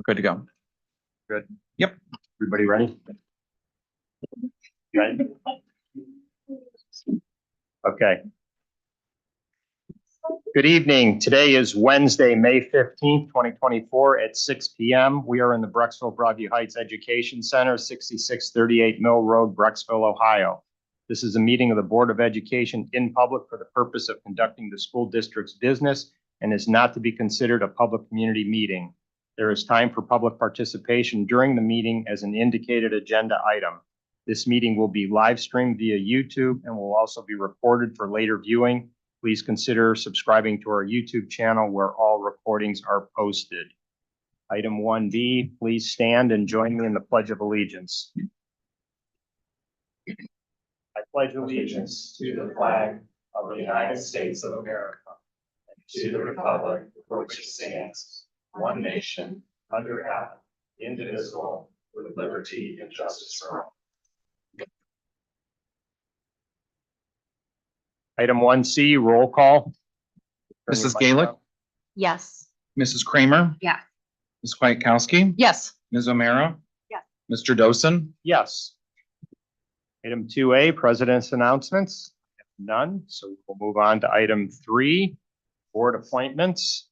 Good to go. Good. Yep. Everybody ready? Ready? Okay. Good evening. Today is Wednesday, May 15th, 2024 at 6 p.m. We are in the Brecksville Broadview Heights Education Center, 6638 Mill Road, Brecksville, Ohio. This is a meeting of the Board of Education in public for the purpose of conducting the school district's business and is not to be considered a public community meeting. There is time for public participation during the meeting as an indicated agenda item. This meeting will be live streamed via YouTube and will also be recorded for later viewing. Please consider subscribing to our YouTube channel where all recordings are posted. Item 1B, please stand and join me in the Pledge of Allegiance. I pledge allegiance to the flag of the United States of America and to the republic for which it stands, one nation, under God, indivisible, with liberty and justice for all. Item 1C, roll call. Mrs. Gaelic, Yes. Mrs. Kramer, Yeah. Ms. Kwiatkowski, Yes. Ms. O'Mara. Yes. Mr. Dosen. Yes. Item 2A, President's announcements. None, so we'll move on to item 3, board appointments.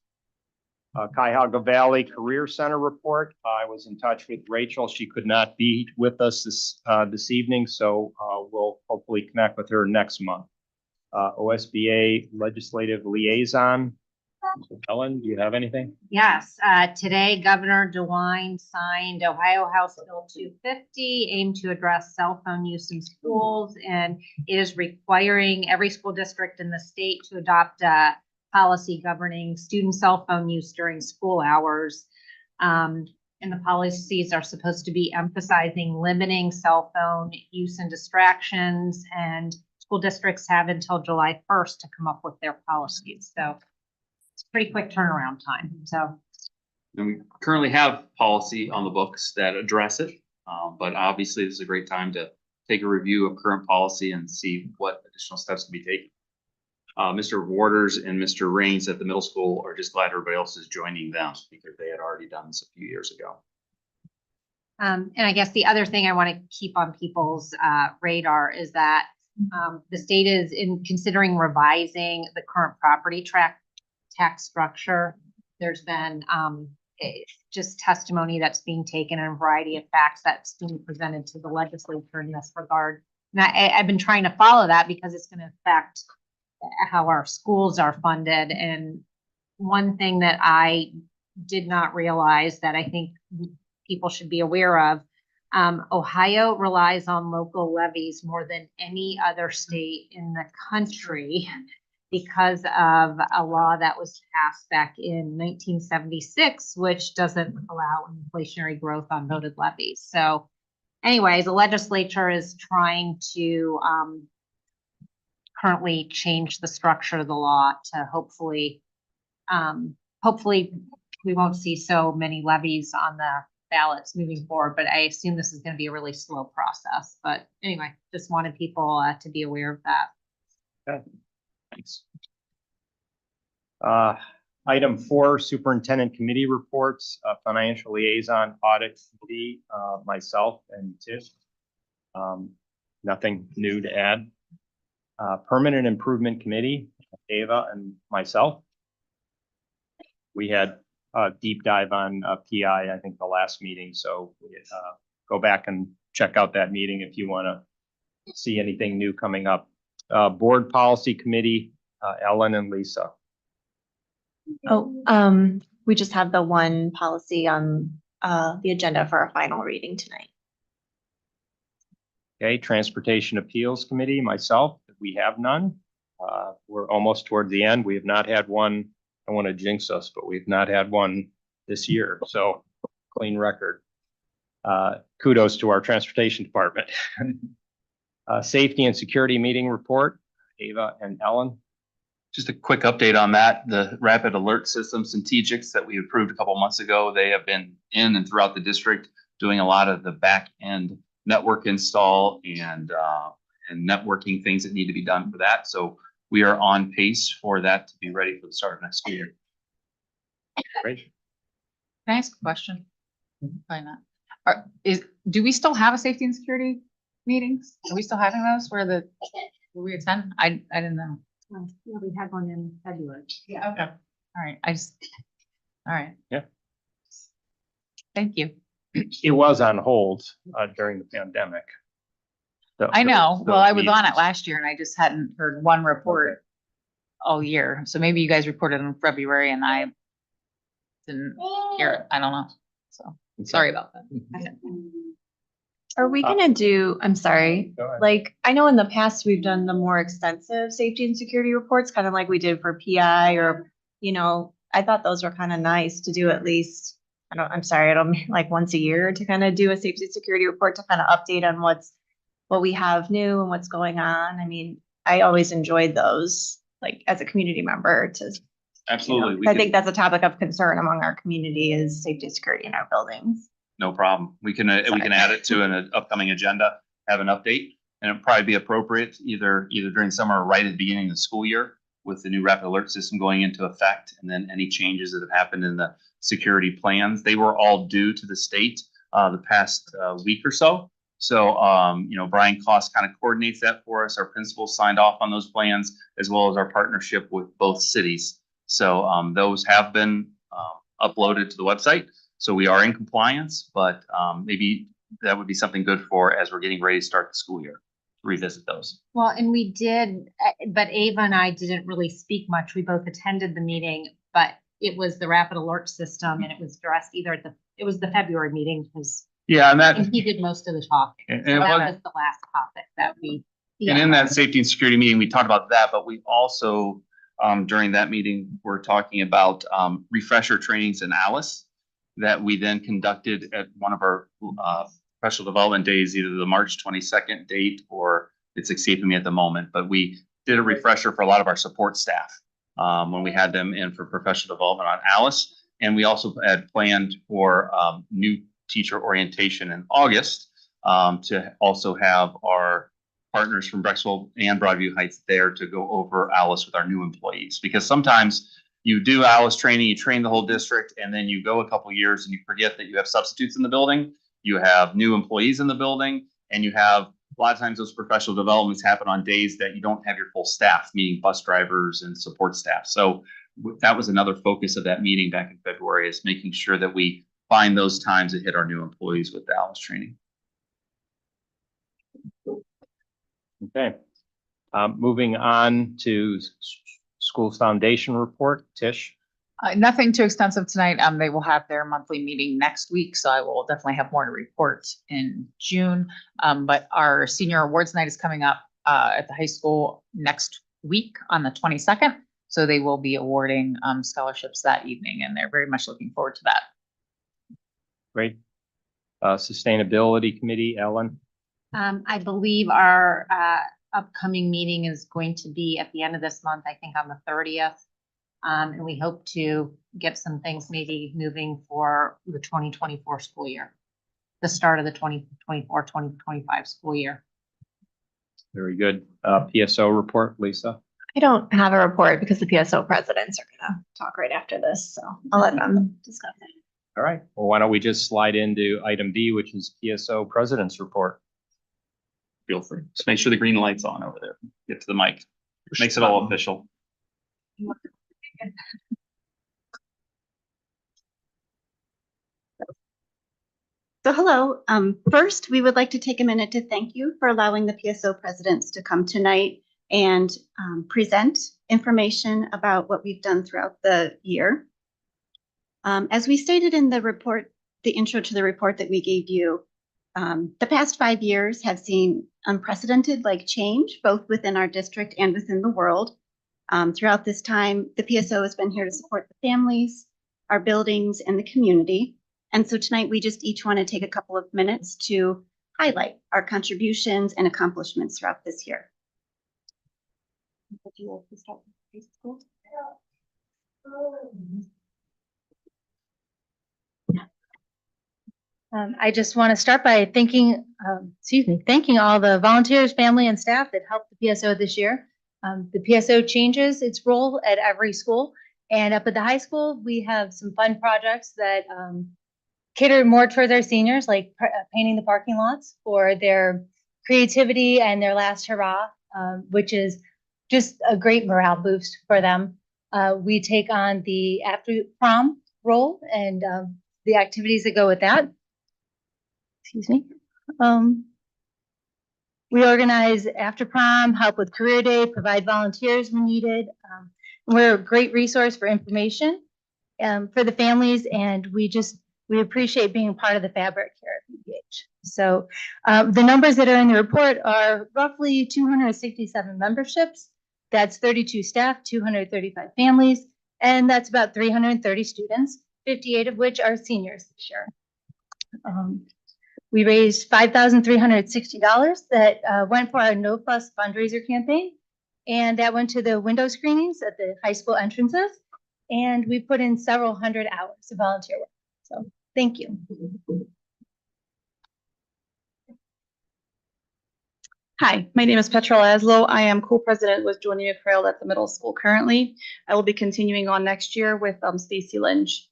Cuyahoga Valley Career Center report. I was in touch with Rachel. She could not be with us this evening, so we'll hopefully connect with her next month. OSBA Legislative Liaison. Ellen, do you have anything? Yes. Today, Governor DeWine signed Ohio House Bill 250, aimed to address cell phone use in schools, and it is requiring every school district in the state to adopt a policy governing student cell phone use during school hours. And the policies are supposed to be emphasizing limiting cell phone use and distractions, and school districts have until July 1st to come up with their policies. So it's a pretty quick turnaround time. So. And we currently have policy on the books that address it, but obviously this is a great time to take a review of current policy and see what additional steps can be taken. Mr. Waters and Mr. Raines at the middle school are just glad everybody else is joining them because they had already done this a few years ago. And I guess the other thing I want to keep on people's radar is that the state is considering revising the current property tax structure. There's been just testimony that's being taken and a variety of facts that's being presented to the legislature in this regard. And I've been trying to follow that because it's going to affect how our schools are funded. And one thing that I did not realize that I think people should be aware of, Ohio relies on local levies more than any other state in the country because of a law that was passed back in 1976, which doesn't allow inflationary growth on voted levies. So anyways, the legislature is trying to currently change the structure of the law to hopefully we won't see so many levies on the ballots moving forward, but I assume this is going to be a really slow process. But anyway, just wanted people to be aware of that. Okay, thanks. Item 4, Superintendent Committee reports, Financial Liaison Audit Committee, myself and Tiff. Nothing new to add. Permanent Improvement Committee, Ava and myself. We had a deep dive on PI, I think the last meeting. So go back and check out that meeting if you want to see anything new coming up. Board Policy Committee, Ellen and Lisa. We just have the one policy on the agenda for a final reading tonight. Okay, Transportation Appeals Committee, myself, we have none. We're almost toward the end. We have not had one. I don't want to jinx us, but we've not had one this year. So clean record. Kudos to our transportation department. Safety and Security Meeting Report, Ava and Ellen. Just a quick update on that. The rapid alert system, Centegix, that we approved a couple months ago, they have been in and throughout the district doing a lot of the back end network install and networking things that need to be done for that. So we are on pace for that to be ready for the start of next school year. Great. Can I ask a question? Probably not. Do we still have a safety and security meetings? Are we still having those where we attend? I didn't know. Yeah, we had one in February. Yeah, okay. All right, all right. Yeah. Thank you. It was on hold during the pandemic. I know. Well, I was on it meetings. last year and I just hadn't heard one report all year. So maybe you guys reported in February and I didn't hear it. I don't know. So sorry about that. Are we gonna do, I'm sorry, Go ahead. like, I know in the past we've done the more extensive safety and security reports, kind of like we did for PI or, I thought those were kind of nice to do at least, I'm sorry, I don't mean like once a year to kind of do a safety and security report to kind of update on what we have new and what's going on. I mean, I always enjoyed those, like as a community member Absolutely. We I can- think that's a topic of concern among our community is safety and security in our buildings. No problem. We can add it to an upcoming agenda, have an update, and it'd probably be appropriate either during summer or right at the beginning of the school year with the new rapid alert system going into effect, and then any changes that have happened in the security plans. They were all due to the state the past week or so. So, Brian Kloss kind of coordinates that for us. Our principals signed off on those plans, as well as our partnership with both cities. So those have been uploaded to the website. So we are in compliance, but maybe that would be something good for as we're getting ready to start the school year, to revisit those. Well, and we did, but Ava and I didn't really speak much. We both attended the meeting, but it was the rapid alert system and it was addressed it was the February meeting because Yeah, and he did most of the talking. And So it that was- was the last topic that we. And in that safety and security meeting, we talked about that, but we also, during that meeting, we're talking about refresher trainings in Alice that we then conducted at one of our professional development days, either the March 22nd date or it's escaping me at the moment, but we did a refresher for a lot of our support staff when we had them in for professional development on Alice. And we also had planned for new teacher orientation in August to also have our partners from Brexville and Broadview Heights there to go over Alice with our new employees. Because sometimes you do Alice training, you train the whole district, and then you go a couple years and you forget that you have substitutes in the building, you have new employees in the building, and you have a lot of times those professional developments happen on days that you don't have your full staff, meaning bus drivers and support staff. So that was another focus of that meeting back in February, is making sure that we find those times that hit our new employees with the Alice training. Okay. Moving on to school foundation report, Tish. Nothing too extensive tonight. They will have their monthly meeting next week, so I will definitely have more to report in June. But our senior awards night is coming up at the high school next week on the 22nd. So they will be awarding scholarships that evening, and they're very much looking forward to that. Great. Sustainability Committee, Ellen. I believe our upcoming meeting is going to be at the end of this month, I think on the 30th. And we hope to get some things maybe moving for the 2024 school year, the start of the 2024, 2025 school year. Very good. PSO report, Lisa. I don't have a report because the PSO presidents are gonna talk right after this, so I'll let them discuss it. All right. Well, why don't we just slide into item B, which is PSO president's report. Feel free. Just make sure the green light's on over there. Get to the mic. Makes it all official. So hello, first, we would like to take a minute to thank you for allowing the PSO presidents to come tonight and present information about what we've done throughout the year. As we stated in the report, the intro to the report that we gave you, the past 5 years have seen unprecedented change, both within our district and within the world. Throughout this time, the PSO has been here to support the families, our buildings, and the community. And so tonight, we just each want to take a couple of minutes to highlight our contributions and accomplishments throughout this year. I just want to start by thanking all the volunteers, family, and staff that helped the PSO this year. The PSO changes its role at every school, and up at the high school, we have some fun projects that catered more towards our seniors, like painting the parking lots for their creativity and their last hurrah, which is just a great morale boost for them. We take on the after prom role and the activities that go with that. Excuse me. We organize after prom, help with career day, provide volunteers when needed. We're a great resource for information for the families, and we appreciate being part of the fabric here at BBH. So the numbers that are in the report are roughly 267 memberships. That's 32 staff, 235 families, and that's about 330 students, 58 of which are seniors this year. We raised $5,360 that went for our No Fuss fundraiser campaign, and that went to the window screenings at the high school entrances, and we put in several hundred hours of volunteer work. So thank you. Hi, my name is Petra Laszlo. I am co-president with Joni McCrail at the middle school currently. I will be continuing on next year with Stacy Lynch.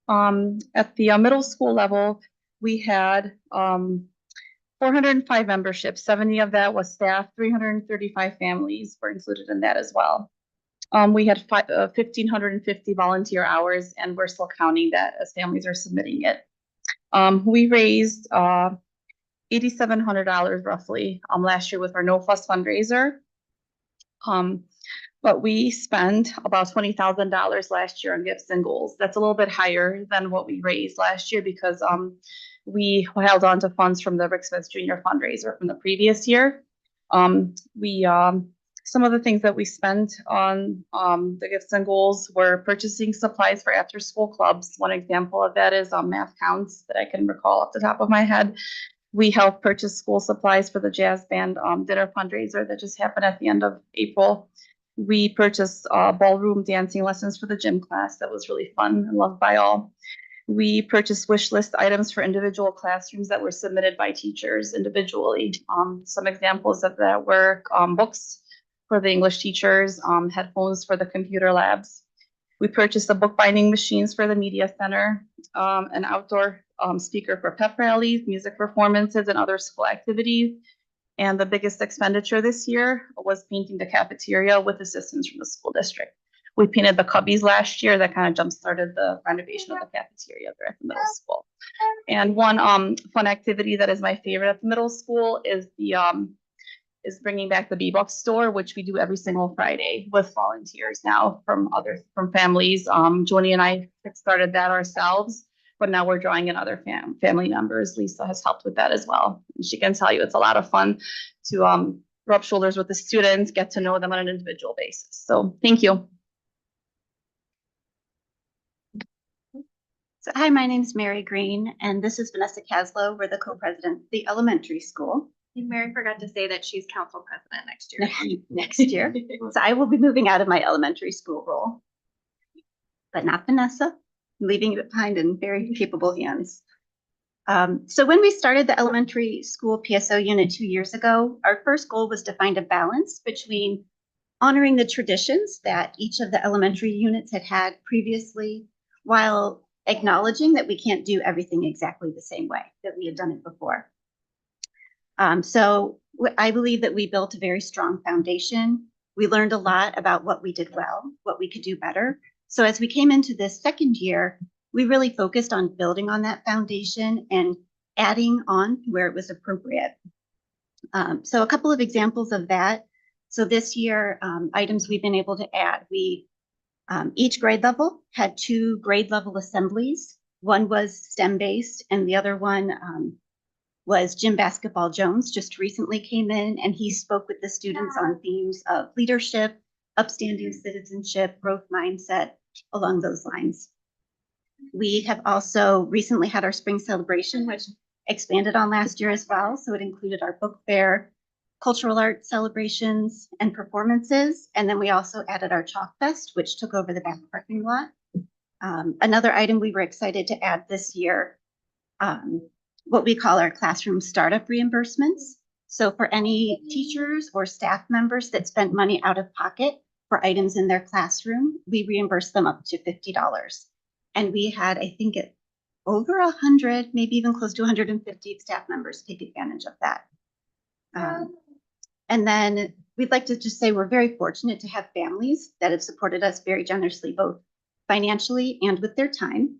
At the middle school level, we had 405 memberships. 70 of that was staff. 335 families were included in that as well. We had 1,550 volunteer hours, and we're still counting that as families are submitting it. We raised $8,700 roughly last year with our No Fuss fundraiser. But we spent about $20,000 last year on gifts and goals. That's a little bit higher than what we raised last year because we held on to funds from the Rick Smith Jr. fundraiser from the previous year. Some of the things that we spent on the gifts and goals were purchasing supplies for after school clubs. One example of that is math counts that I can recall off the top of my head. We helped purchase school supplies for the jazz band dinner fundraiser that just happened at the end of April. We purchased ballroom dancing lessons for the gym class. That was really fun and loved by all. We purchased wish list items for individual classrooms that were submitted by teachers individually. Some examples of that were books for the English teachers, headphones for the computer labs. We purchased the bookbinding machines for the media center, an outdoor speaker for pep rallies, music performances, and other school activities. And the biggest expenditure this year was painting the cafeteria with assistance from the school district. We painted the cubbies last year. That kind of jump-started the renovation of the cafeteria there at the middle school. And one fun activity that is my favorite at the middle school is bringing back the B-Box store, which we do every single Friday with volunteers now from families. Joni and I started that ourselves, but now we're drawing in other family members. Lisa has helped with that as well. And she can tell you it's a lot of fun to rub shoulders with the students, get to know them on an individual basis. So thank you. So, hi, my name is Mary Green, and this is Vanessa Caslow. We're the co-president of the elementary school. Mary forgot to say that she's council president next year. Next year. So I will be moving out of my elementary school role, but not Vanessa, leaving it behind in very capable hands. So when we started the elementary school PSO unit 2 years ago, our first goal was to find a balance between honoring the traditions that each of the elementary units had had previously, while acknowledging that we can't do everything exactly the same way that we had done it before. So I believe that we built a very strong foundation. We learned a lot about what we did well, what we could do better. So as we came into this second year, we really focused on building on that foundation and adding on where it was appropriate. So a couple of examples of that. So this year, items we've been able to add, each grade level had 2 grade level assemblies. One was STEM-based and the other one was Jim Basketball Jones, just recently came in, and he spoke with the students on themes of leadership, upstanding citizenship, growth mindset, along those lines. We have also recently had our spring celebration, which expanded on last year as well. So it included our book fair, cultural arts celebrations, and performances. And then we also added our Chalk Fest, which took over the back parking lot. Another item we were excited to add this year, what we call our classroom startup reimbursements. So for any teachers or staff members that spent money out of pocket for items in their classroom, we reimburse them up to $50. And we had, I think over 100, maybe even close to 150 staff members take advantage of that. And then we'd like to just say we're very fortunate to have families that have supported us very generously, both financially and with their time.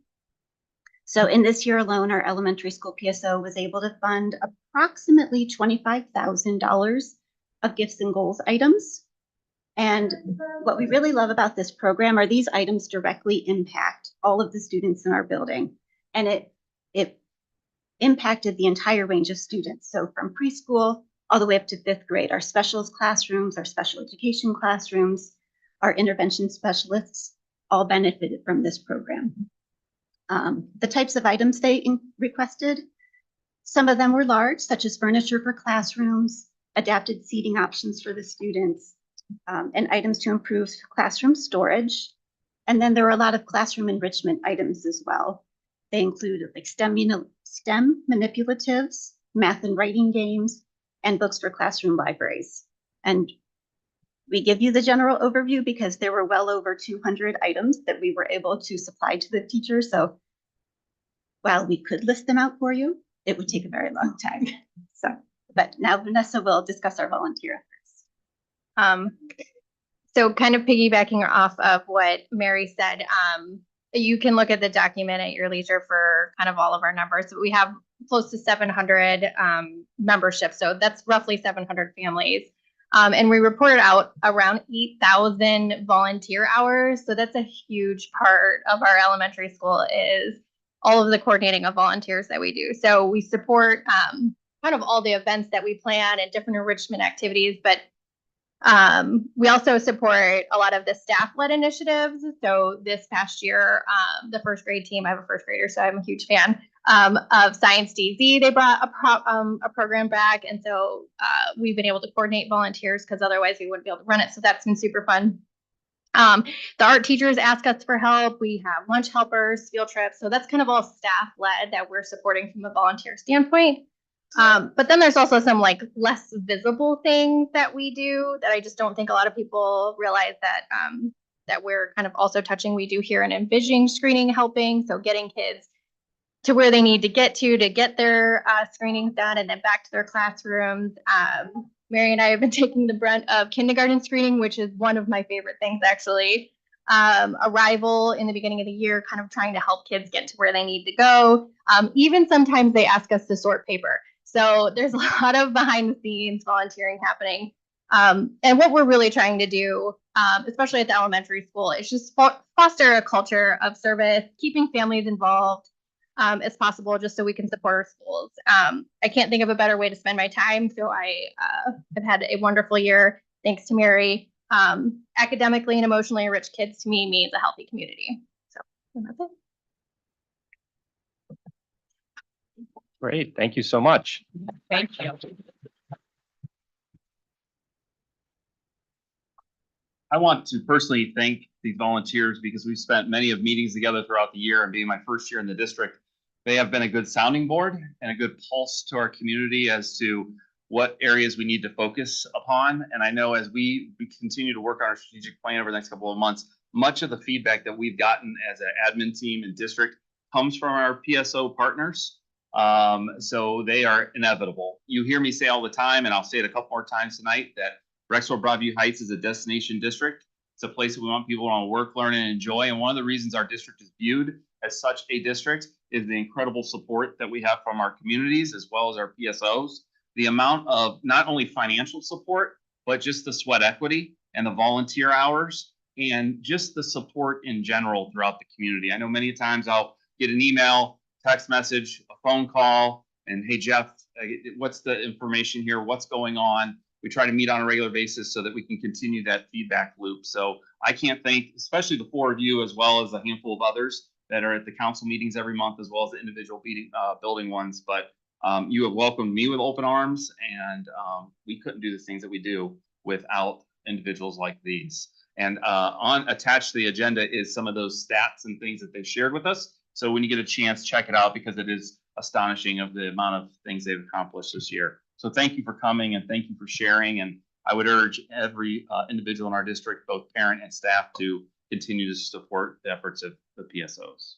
So in this year alone, our elementary school PSO was able to fund approximately $25,000 of gifts and goals items. And what we really love about this program are these items directly impact all of the students in our building. And it impacted the entire range of students. So from preschool all the way up to 5th grade, our specials classrooms, our special education classrooms, our intervention specialists all benefited from this program. The types of items they requested, some of them were large, such as furniture for classrooms, adapted seating options for the students, and items to improve classroom storage. And then there were a lot of classroom enrichment items as well. They include like STEM manipulatives, math and writing games, and books for classroom libraries. And we give you the general overview because there were well over 200 items that we were able to supply to the teachers. So while we could list them out for you, it would take a very long time. But now Vanessa will discuss our volunteer efforts. So kind of piggybacking off of what Mary said, you can look at the document at your leisure for kind of all of our numbers. But we have close to 700 memberships. So that's roughly 700 families. And we reported out around 8,000 volunteer hours. So that's a huge part of our elementary school is all of the coordinating of volunteers that we do. So we support kind of all the events that we plan and different enrichment activities, but we also support a lot of the staff-led initiatives. So this past year, the first grade team, I have a first grader, so I'm a huge fan of Science DZ. They brought a program back. And so we've been able to coordinate volunteers because otherwise we wouldn't be able to run it. So that's been super fun. The art teachers ask us for help. We have lunch helpers, field trips. So that's kind of all staff-led that we're supporting from a volunteer standpoint. But then there's also some like less visible things that we do that I just don't think a lot of people realize that that we're kind of also touching. We do here an envisioning screening helping, so getting kids to where they need to get their screenings done and then back to their classrooms. Mary and I have been taking the brunt of kindergarten screening, which is one of my favorite things actually. Arrival in the beginning of the year, kind of trying to help kids get to where they need to go. Even sometimes they ask us to sort paper. So there's a lot of behind the scenes volunteering happening. And what we're really trying to do, especially at the elementary school, is just foster a culture of service, keeping families involved as possible, just so we can support our schools. I can't think of a better way to spend my time. So I have had a wonderful year, thanks to Mary. Academically and emotionally enriched kids to me means a healthy community. So that's it. Great, thank you so much. Thank you. I want to personally thank the volunteers because we've spent many of meetings together throughout the year, and being my first year in the district, they have been a good sounding board and a good pulse to our community as to what areas we need to focus upon. And I know as we continue to work on our strategic plan over the next couple of months, much of the feedback that we've gotten as an admin team and district comes from our PSO partners. So they are inevitable. You hear me say all the time, and I'll say it a couple more times tonight, that Brecksville Broadview Heights is a destination district. It's a place that we want people to want to work, learn, and enjoy. And one of the reasons our district is viewed as such a district is the incredible support that we have from our communities as well as our PSOs. The amount of not only financial support, but just the sweat equity and the volunteer hours and just the support in general throughout the community. I know many times I'll get an email, text message, a phone call, and hey, Jeff, what's the information here? What's going on? We try to meet on a regular basis so that we can continue that feedback loop. So I can't thank, especially the four of you, as well as a handful of others that are at the council meetings every month, as well as the individual building ones. But you have welcomed me with open arms, and we couldn't do the things that we do without individuals like these. And attached to the agenda is some of those stats and things that they've shared with us. So when you get a chance, check it out because it is astonishing of the amount of things they've accomplished this year. So thank you for coming and thank you for sharing. And I would urge every individual in our district, both parent and staff, to continue to support the efforts of the PSOs.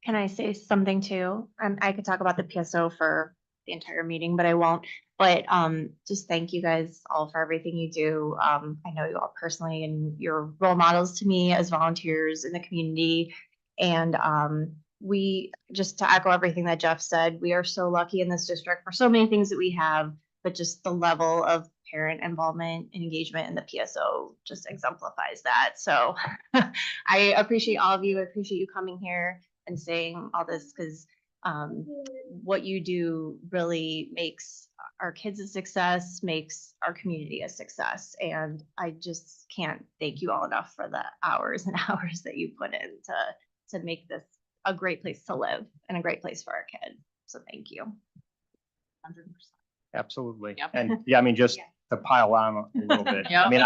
Can I say something too? I could talk about the PSO for the entire meeting, but I won't. But just thank you guys all for everything you do. I know you all personally, and you're role models to me as volunteers in the community. And we, just to echo everything that Jeff said, we are so lucky in this district for so many things that we have, but just the level of parent involvement and engagement in the PSO just exemplifies that. So I appreciate all of you. I appreciate you coming here and saying all this, because what you do really makes our kids a success, makes our community a success. And I just can't thank you all enough for the hours and hours that you put in to make this a great place to live and a great place for our kids. So thank you. 100%. Absolutely. Yep. And yeah, I mean, just Yeah. to pile on a little bit. Yeah. I mean,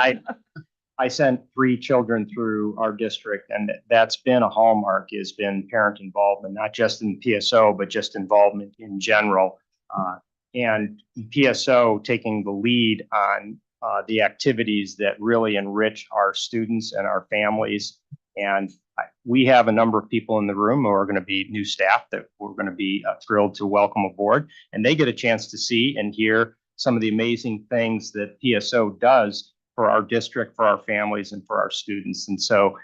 I sent 3 children through our district, and that's been a hallmark, has been parent involvement, not just in PSO, but just involvement in general. And PSO taking the lead on the activities that really enrich our students and our families. And we have a number of people in the room who are going to be new staff that we're going to be thrilled to welcome aboard. And they get a chance to see and hear some of the amazing things that PSO does for our district, for our families, and for our students. And so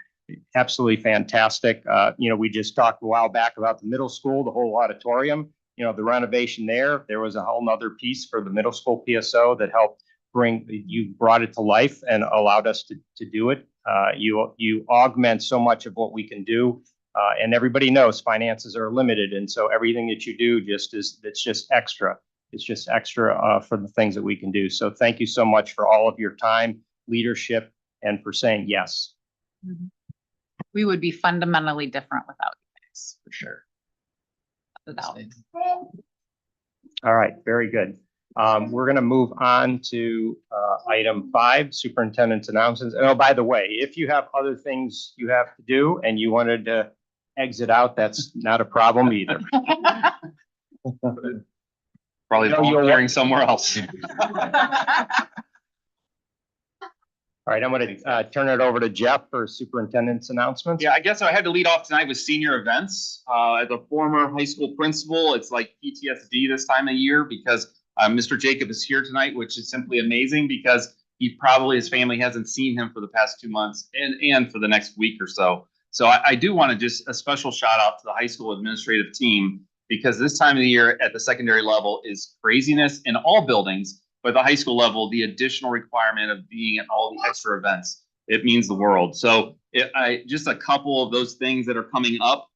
absolutely fantastic. We just talked a while back about the middle school, the whole auditorium, the renovation there. There was a whole nother piece for the middle school PSO that helped you brought it to life and allowed us to do it. You augment so much of what we can do. And everybody knows finances are limited. And so everything that you do it's just extra. It's just extra for the things that we can do. So thank you so much for all of your time, leadership, and for saying yes. We would be fundamentally different without you guys, for sure. Without. All right, very good. We're going to move on to item 5, superintendent's announcements. And oh, by the way, if you have other things you have to do and you wanted to exit out, that's not a problem either. Probably No, you're volunteering somewhere else. All right, I'm going to turn it over to Jeff for superintendent's announcements. Yeah, I guess I had to lead off tonight with senior events. As a former high school principal, it's like PTSD this time of year because Mr. Jacob is here tonight, which is simply amazing because his family hasn't seen him for the past 2 months and for the next week or so. So I do want to just a special shout out to the high school administrative team, because this time of the year at the secondary level is craziness in all buildings. But the high school level, the additional requirement of being at all the extra events, it means the world. So just a couple of those things that are coming up.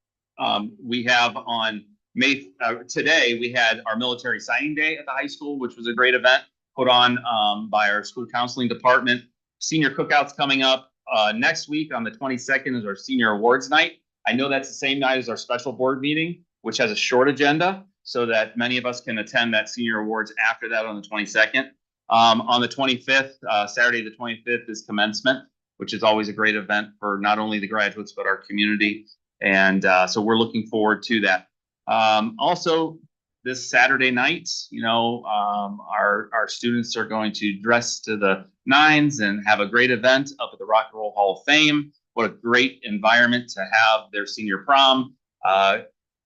We have on today, we had our military signing day at the high school, which was a great event put on by our school counseling department. Senior cookouts coming up. Next week on the 22nd is our senior awards night. I know that's the same night as our special board meeting, which has a short agenda, so that many of us can attend that senior awards after that on the 22nd. On the 25th, Saturday the 25th is commencement, which is always a great event for not only the graduates, but our community. And so we're looking forward to that. Also, this Saturday night, our students are going to dress to the nines and have a great event up at the Rock and Roll Hall of Fame. What a great environment to have their senior prom.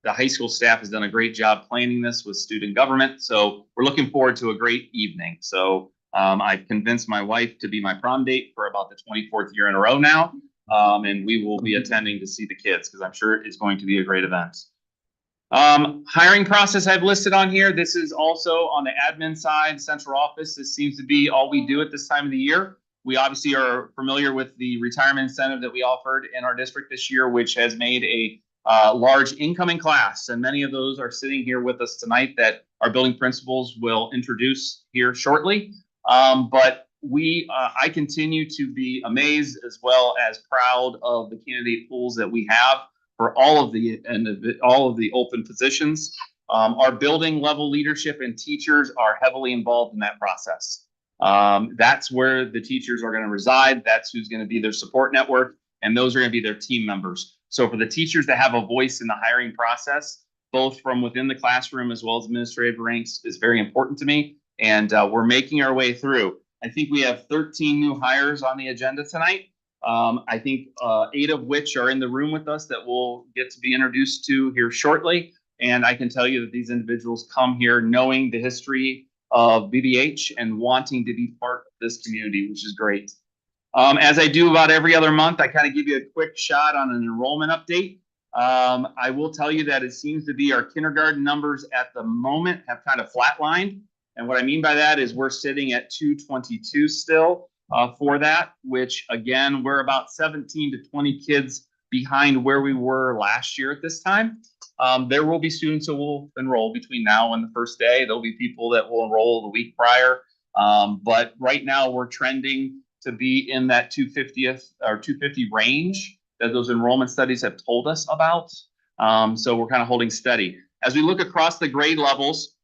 The high school staff has done a great job planning this with student government. So we're looking forward to a great evening. So I've convinced my wife to be my prom date for about the 24th year in a row now. And we will be attending to see the kids because I'm sure it's going to be a great event. Hiring process I've listed on here. This is also on the admin side, central office. This seems to be all we do at this time of the year. We obviously are familiar with the retirement incentive that we offered in our district this year, which has made a large incoming class, and many of those are sitting here with us tonight that our building principals will introduce here shortly. But I continue to be amazed as well as proud of the candidate pools that we have for all of the open positions. Our building level leadership and teachers are heavily involved in that process. That's where the teachers are going to reside. That's who's going to be their support network, and those are going to be their team members. So for the teachers to have a voice in the hiring process, both from within the classroom as well as administrative ranks, is very important to me. And we're making our way through. I think we have 13 new hires on the agenda tonight. I think 8 of which are in the room with us that we'll get to be introduced to here shortly. And I can tell you that these individuals come here knowing the history of BBH and wanting to be part of this community, which is great. As I do about every other month, I kind of give you a quick shot on an enrollment update. I will tell you that it seems to be our kindergarten numbers at the moment have kind of flatlined. And what I mean by that is we're sitting at 222 still for that, which again, we're about 17 to 20 kids behind where we were last year at this time. There will be students who will enroll between now and the first day. There'll be people that will enroll the week prior. But right now we're trending to be in that 250th or 250 range that those enrollment studies have told us about. So we're kind of holding steady. As we look across the grade levels,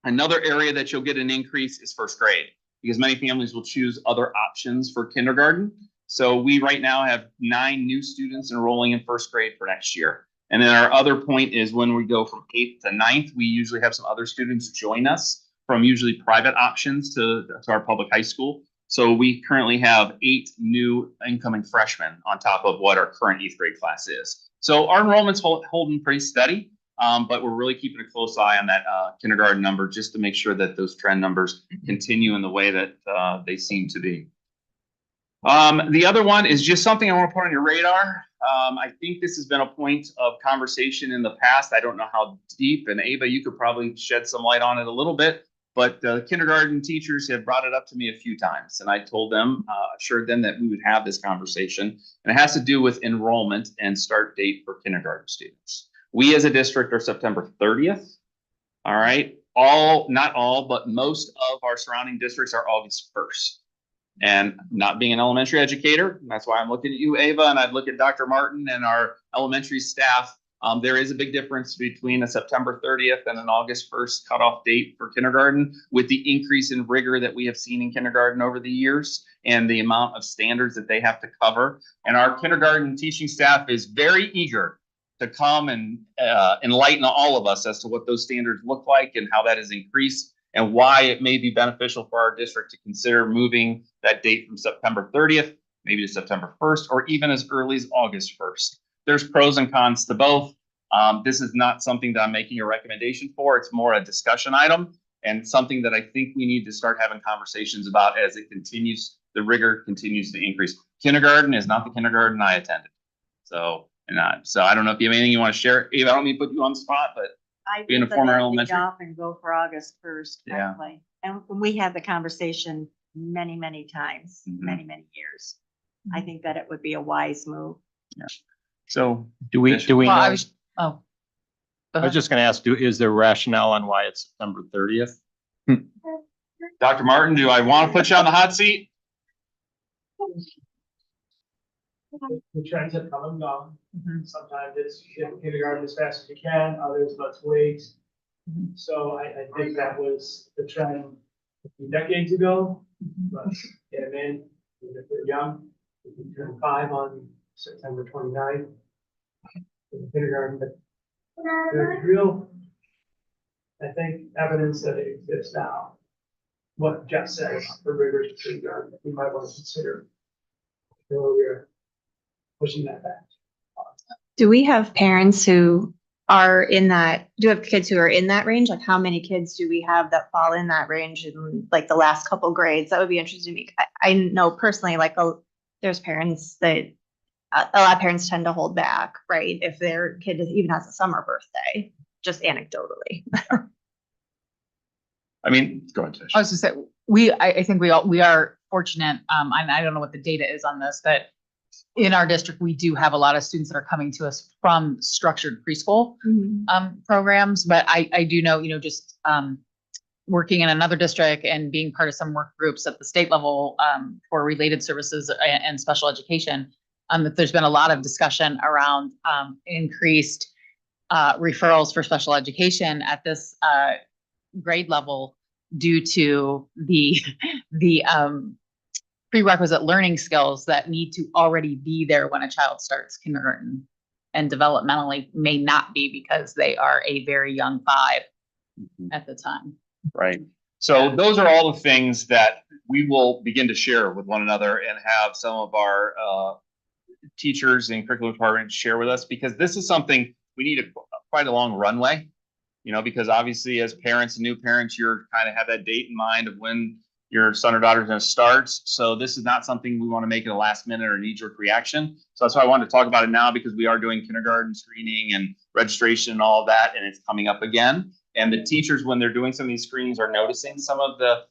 another area that you'll get an increase is first grade, because many families will choose other options for kindergarten. So we right now have 9 new students enrolling in first grade for next year. And then our other point is when we go from 8th to 9th, we usually have some other students join us from usually private options to our public high school. So we currently have 8 new incoming freshmen on top of what our current 8th grade class is. So our enrollment's holding pretty steady, but we're really keeping a close eye on that kindergarten number just to make sure that those trend numbers continue in the way that they seem to be. The other one is just something I want to put on your radar. I think this has been a point of conversation in the past. I don't know how deep, and Ava, you could probably shed some light on it a little bit, but kindergarten teachers have brought it up to me a few times, and I told them, assured them that we would have this conversation, and it has to do with enrollment and start date for kindergarten students. We as a district are September 30th. All right. Not all, but most of our surrounding districts are August 1st. And not being an elementary educator, that's why I'm looking at you, Ava, and I'd look at Dr. Martin and our elementary staff. There is a big difference between a September 30th and an August 1st cutoff date for kindergarten, with the increase in rigor that we have seen in kindergarten over the years and the amount of standards that they have to cover. And our kindergarten teaching staff is very eager to come and enlighten all of us as to what those standards look like and how that has increased and why it may be beneficial for our district to consider moving that date from September 30th, maybe to September 1st, or even as early as August 1st. There's pros and cons to both. This is not something that I'm making a recommendation for. It's more a discussion item and something that I think we need to start having conversations about as it continues, the rigor continues to increase. Kindergarten is not the kindergarten I attended. So I don't know if you have anything you want to share. Eva, I don't mean to put you on the spot, but being a former elementary. And go for August 1st. Yeah. And we had the conversation many, many times, Mm-hmm. many years. I think that it would be a wise move. Yeah. So Do we Well, I know? was, oh. I was just going to ask, is there rationale on why it's September 30th? Dr. Martin, do I want to put you on the hot seat? The trends have come and gone. Mhm. Sometimes it's get to kindergarten as fast as you can, others let's wait. So I think that was the trend a few decades ago, but get them in, if they're young, they can turn 5 on September 29th. In kindergarten, but there's real, I think, evidence that it exists now. What Jeff said, the rigors of kindergarten, that we might want to consider. So we're pushing that back. Do we have parents who are in that, do we have kids who are in that range? Like how many kids do we have that fall in that range in like the last couple grades? That would be interesting to me. I know personally, like there's parents that, a lot of parents tend to hold back, right? If their kid even has a summer birthday, just anecdotally. I mean, go ahead, Tish. I was just saying, I think we are fortunate, and I don't know what the data is on this, but in our district, we do have a lot of students that are coming to us from structured preschool programs, but I do know, just working in another district and being part of some work groups at the state level for related services and special education, that there's been a lot of discussion around increased referrals for special education at this grade level due to the prerequisite learning skills that need to already be there when a child starts kindergarten, and developmentally may not be because they are a very young 5 at the time. Right. So those are all the things that we will begin to share with one another and have some of our teachers and curriculum department share with us, because this is something we need quite a long runway, you know, because obviously as parents and new parents, you're kind of have that date in mind of when your son or daughter is going to start. So this is not something we want to make it a last minute or knee-jerk reaction. So that's why I wanted to talk about it now, because we are doing kindergarten screening and registration and all of that, and it's coming up again. And the teachers, when they're doing some of these screenings, are noticing some of the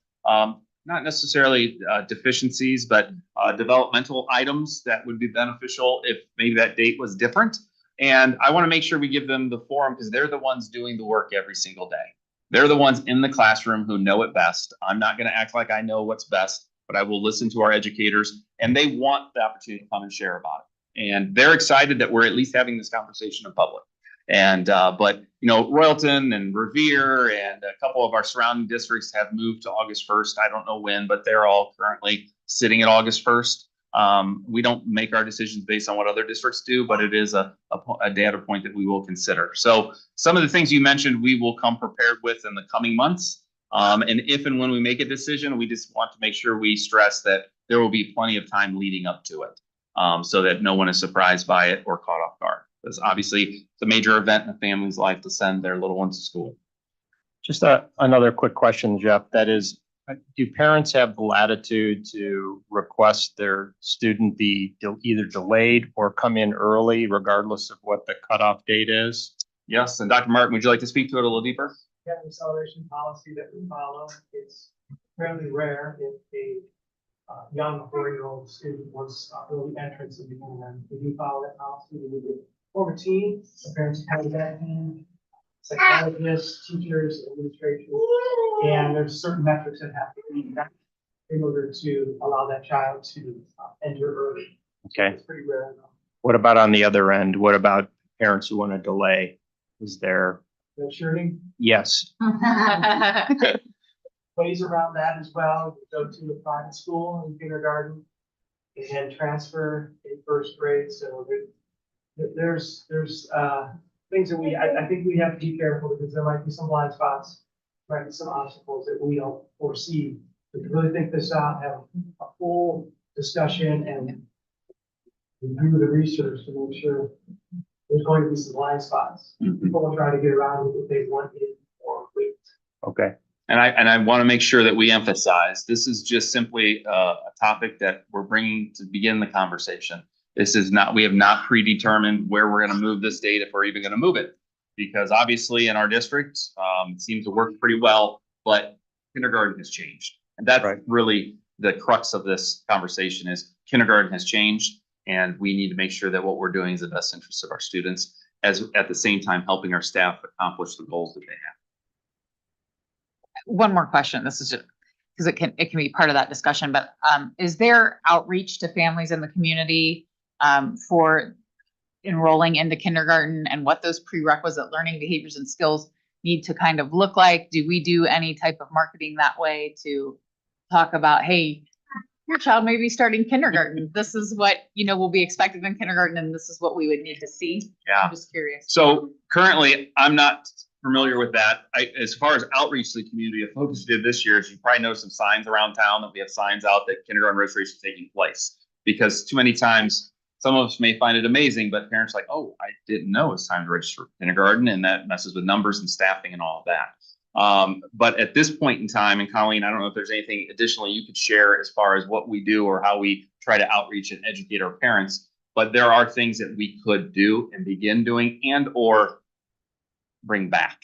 not necessarily deficiencies, but developmental items that would be beneficial if maybe that date was different. And I want to make sure we give them the forum, because they're the ones doing the work every single day. They're the ones in the classroom who know it best. I'm not going to act like I know what's best, but I will listen to our educators, and they want the opportunity to come and share about it. And they're excited that we're at least having this conversation in public. And, but, you know, Royalton and Revere and a couple of our surrounding districts have moved to August 1st. I don't know when, but they're all currently sitting at August 1st. We don't make our decisions based on what other districts do, but it is a data point that we will consider. So some of the things you mentioned, we will come prepared with in the coming months. And if and when we make a decision, we just want to make sure we stress that there will be plenty of time leading up to it, so that no one is surprised by it or caught off guard. Because obviously it's a major event in a family's life to send their little ones to school. Just another quick question, Jeff. That is, do parents have the latitude to request their student be either delayed or come in early, regardless of what the cutoff date is? Yes, and Dr. Martin, would you like to speak to it a little deeper? Yeah, the acceleration policy that we follow, it's fairly rare if a young 4-year-old student wants early entrance into kindergarten. We do follow that policy. We do form a team, the parents have that team, psychologists, teachers, administration, and there's certain metrics that have to be met in order to allow that child to enter early. Okay. It's pretty rare. What about on the other end? What about parents who want to delay? Is there? No shirting. Yes. Ways around that as well. Go to a private school in kindergarten and transfer in first grade. So there's things that I think we have to be careful, because there might be some blind spots, might be some obstacles that we don't foresee. We can really think this out, have a full discussion and review the research to make sure there's going to be some blind spots. People will try to get around it if they want it or wait. Okay. And I want to make sure that we emphasize, this is just simply a topic that we're bringing to begin the conversation. This is not, we have not predetermined where we're going to move this date, if we're even going to move it. Because obviously in our district, it seems to work pretty well, but kindergarten has changed. And that's really the crux of this conversation, is kindergarten has changed, and we need to make sure that what we're doing is the best interest of our students, as at the same time helping our staff accomplish the goals that they have. One more question. This is just because it can be part of that discussion, but is there outreach to families in the community for enrolling into kindergarten, and what those prerequisite learning behaviors and skills need to kind of look like? Do we do any type of marketing that way to talk about, hey, your child may be starting kindergarten. This is what, you know, will be expected in kindergarten, and this is what we would need to see. Yeah. I'm just curious. So currently, I'm not familiar with that. As far as outreach to the community, a focus we did this year is, you probably know some signs around town that we have signs out that kindergarten registration is taking place. Because too many times, some of us may find it amazing, but parents are like, oh, I didn't know it's time to register for kindergarten, and that messes with numbers and staffing and all of that. But at this point in time, and Colleen, I don't know if there's anything additionally you could share as far as what we do or how we try to outreach and educate our parents, but there are things that we could do and begin doing and or bring back,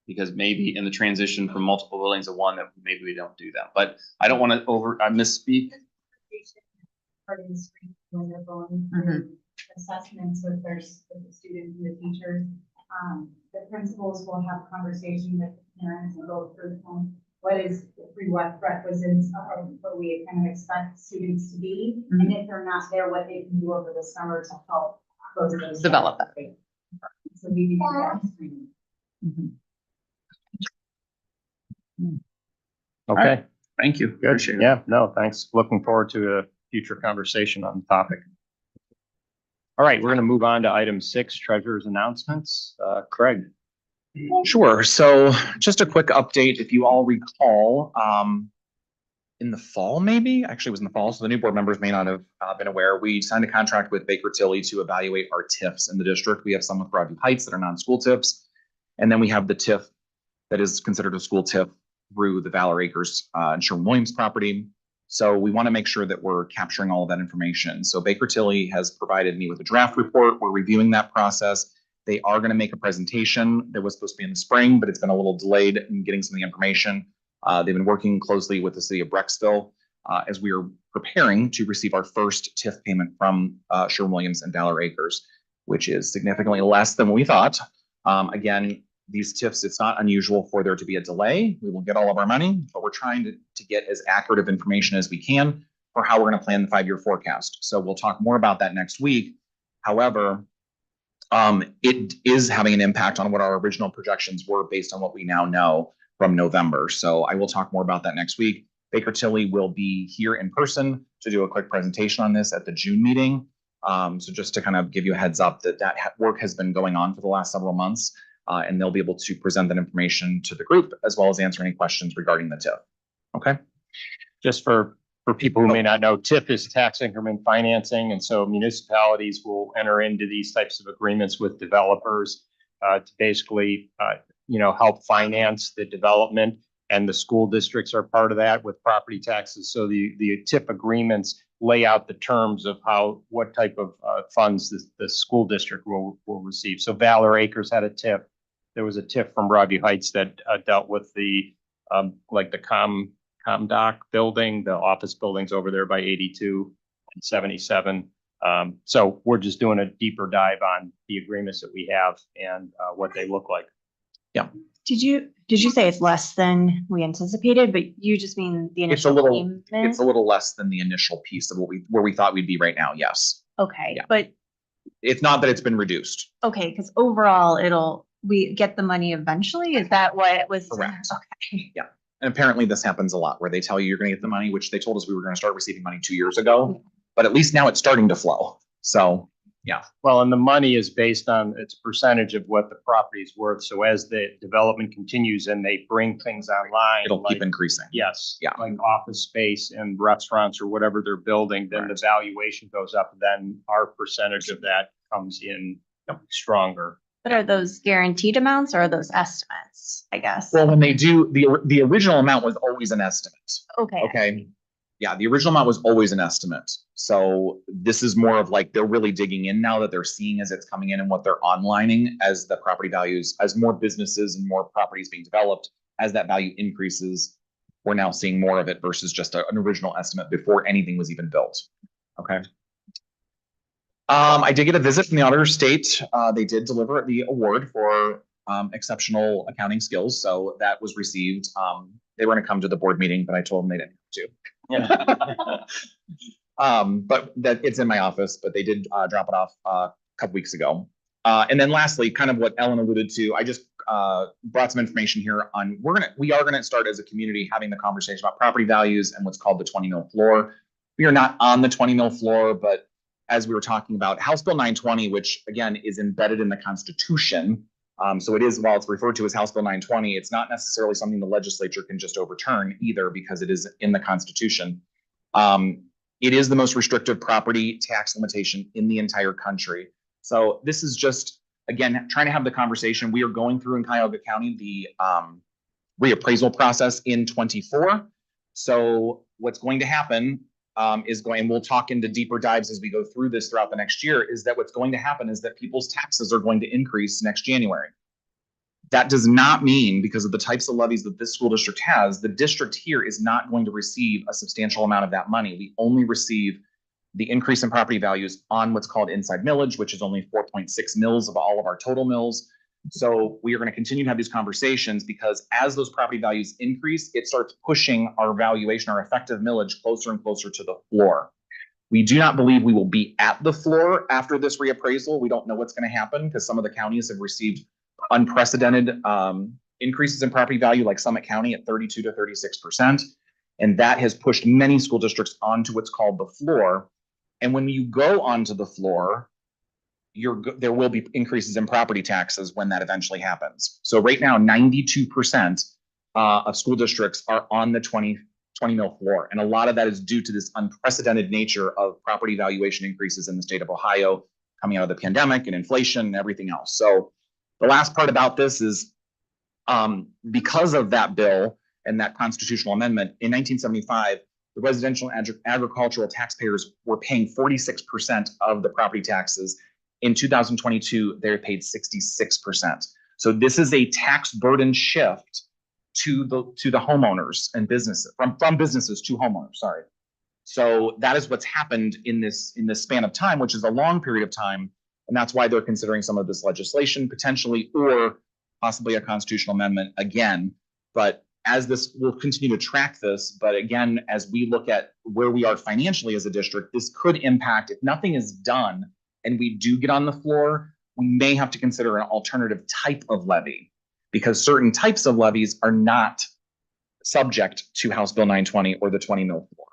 because maybe in the transition from multiple buildings to one, that maybe we don't do that. But I don't want to misspeak. When they're going through assessments with the students and the teachers, the principals will have conversations with the parents and go through what is the prerequisites of what we kind of expect students to be, and if they're not there, what they can do over the summer to help close those develop that. So we do that screening. Okay. Right. Thank you. Good. Appreciate it. Yeah, no, thanks. Looking forward to a future conversation on the topic. All right, we're going to move on to item 6, treasurer's announcements. Craig. Sure. So just a quick update. If you all recall, in the fall, maybe, actually it was in the fall, so the new board members may not have been aware, we signed a contract with Baker Tilly to evaluate our TIFs in the district. We have some with Broadview Heights that are non-school TIFs. And then we have the TIF that is considered a school TIF through the Valor Acres and Sherwin-Williams property. So we want to make sure that we're capturing all of that information. So Baker Tilly has provided me with a draft report. We're reviewing that process. They are going to make a presentation that was supposed to be in the spring, but it's been a little delayed in getting some of the information. They've been working closely with the city of Brecksville as we are preparing to receive our first TIF payment from Sherwin-Williams and Valor Acres, which is significantly less than we thought. Again, these TIFs, it's not unusual for there to be a delay. We will get all of our money, but we're trying to get as accurate of information as we can for how we're going to plan the 5-year forecast. So we'll talk more about that next week. However, it is having an impact on what our original projections were based on what we now know from November. So I will talk more about that next week. Baker Tilly will be here in person to do a quick presentation on this at the June meeting. So just to kind of give you a heads up that work has been going on for the last several months, and they'll be able to present that information to the group as well as answer any questions regarding the TIF. Okay. Just for people who may not know, TIF is tax increment financing. And so municipalities will enter into these types of agreements with developers to basically, help finance the development. And the school districts are part of that with property taxes. So the TIF agreements lay out the terms of what type of funds the school district will receive. So Valor Acres had a TIF. There was a TIF from Broadview Heights that dealt with the ComDoc building, the office buildings over there by 82 and 77. So we're just doing a deeper dive on the agreements that we have and what they look like. Yeah. Did you say it's less than we anticipated, but you just mean the initial payment? It's a little less than the initial piece of where we thought we'd be right now. Yes. Okay, Yeah. but It's not that it's been reduced. okay, because overall we get the money eventually? Is that what it was? Correct. Okay. Yeah. And apparently this happens a lot where they tell you you're going to get the money, which they told us we were going to start receiving money 2 years ago, but at least now it's starting to flow. So yeah. Well, and the money is based on its percentage of what the property is worth. So as the development continues and they bring things online, It'll keep increasing. Yes. Yeah. Like office space and restaurants or whatever they're building, then the valuation goes up. Then our percentage of that comes in stronger. But are those guaranteed amounts or are those estimates, I guess? Well, when they do, the original amount was always an estimate. Okay. Okay. Yeah, the original amount was always an estimate. So this is more of like they're really digging in now that they're seeing as it's coming in and what they're onlining as the property values, as more businesses and more properties being developed, as that value increases, we're now seeing more of it versus just an original estimate before anything was even built. Okay. I did get a visit from the auditor state. They did deliver the award for exceptional accounting skills. So that was received. They were going to come to the board meeting, but I told them they didn't have to. Yeah. But that it's in my office, but they did drop it off a couple weeks ago. And then lastly, kind of what Ellen alluded to, I just brought some information here on we are gonna start as a community having the conversation about property values and what's called the 20 mil floor. We are not on the 20 mil floor, but as we were talking about House Bill 920, which again is embedded in the Constitution. So it is, while it's referred to as House Bill 920, it's not necessarily something the legislature can just overturn either because it is in the Constitution. It is the most restrictive property tax limitation in the entire country. So this is just, again, trying to have the conversation. We are going through in Cuyahoga County the reappraisal process in 24. So what's going to happen and we'll talk into deeper dives as we go through this throughout the next year, is that what's going to happen is that people's taxes are going to increase next January. That does not mean, because of the types of levies that this school district has, the district here is not going to receive a substantial amount of that money. We only receive the increase in property values on what's called inside millage, which is only 4.6 mils of all of our total mills. So we are going to continue to have these conversations because as those property values increase, it starts pushing our valuation, our effective millage closer and closer to the floor. We do not believe we will be at the floor after this reappraisal. We don't know what's going to happen because some of the counties have received unprecedented increases in property value, like Summit County at 32 to 36%. And that has pushed many school districts onto what's called the floor. And when you go onto the floor, there will be increases in property taxes when that eventually happens. So right now, 92% of school districts are on the 20 mil floor. And a lot of that is due to this unprecedented nature of property valuation increases in the state of Ohio coming out of the pandemic and inflation and everything else. So the last part about this is because of that bill and that constitutional amendment in 1975, the residential agricultural taxpayers were paying 46% of the property taxes. In 2022, they're paid 66%. So this is a tax burden shift to the homeowners and businesses, from businesses to homeowners, sorry. So that is what's happened in this span of time, which is a long period of time. And that's why they're considering some of this legislation potentially, or possibly a constitutional amendment again. But as this, we'll continue to track this. But again, as we look at where we are financially as a district, this could impact, if nothing is done and we do get on the floor, we may have to consider an alternative type of levy, because certain types of levies are not subject to House Bill 920 or the 20 mil floor.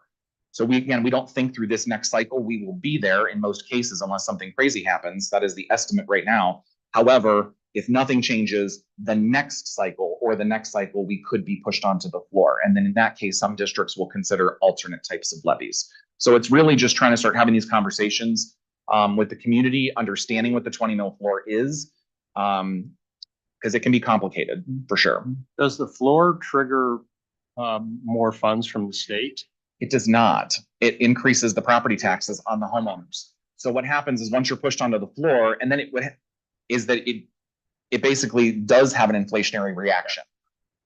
So we don't think through this next cycle we will be there in most cases unless something crazy happens. That is the estimate right now. However, if nothing changes, the next cycle or the next cycle, we could be pushed onto the floor. And then in that case, some districts will consider alternate types of levies. So it's really just trying to start having these conversations with the community, understanding what the 20 mil floor is, because it can be complicated for sure. Does the floor trigger more funds from the state? It does not. It increases the property taxes on the homeowners. So what happens is once you're pushed onto the floor, and then it basically does have an inflationary reaction.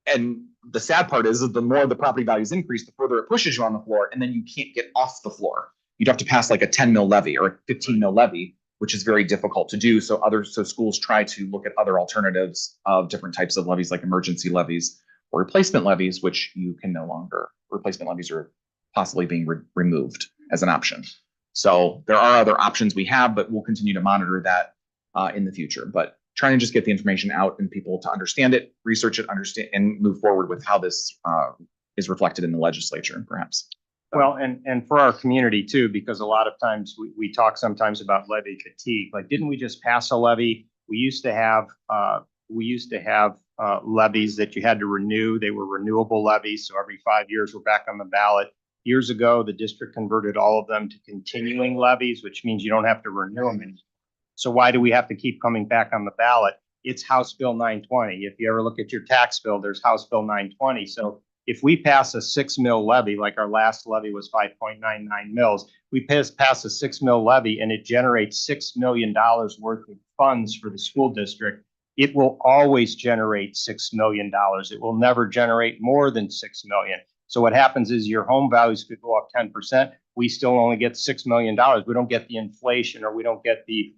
And the sad part is that the more the property values increase, the further it pushes you on the floor, and then you can't get off the floor. You'd have to pass like a 10 mil levy or a 15 mil levy, which is very difficult to do. So schools try to look at other alternatives of different types of levies, like emergency levies or replacement levies, which you can no longer, replacement levies are possibly being removed as an option. So there are other options we have, but we'll continue to monitor that in the future. But trying to just get the information out and people to understand it, research it, understand, and move forward with how this is reflected in the legislature, perhaps. Well, and for our community too, because a lot of times we talk sometimes about levy fatigue. Like, didn't we just pass a levy? We used to have levies that you had to renew. They were renewable levies, so every 5 years we're back on the ballot. Years ago, the district converted all of them to continuing levies, which means you don't have to renew them anymore. So why do we have to keep coming back on the ballot? It's House Bill 920. If you ever look at your tax bill, there's House Bill 920. So if we pass a 6 mil levy, like our last levy was 5.99 mils, we pass a 6 mil levy and it generates $6 million worth of funds for the school district. It will always generate $6 million. It will never generate more than $6 million. So what happens is your home values could go up 10%. We still only get $6 million. We don't get the inflation, or we don't get the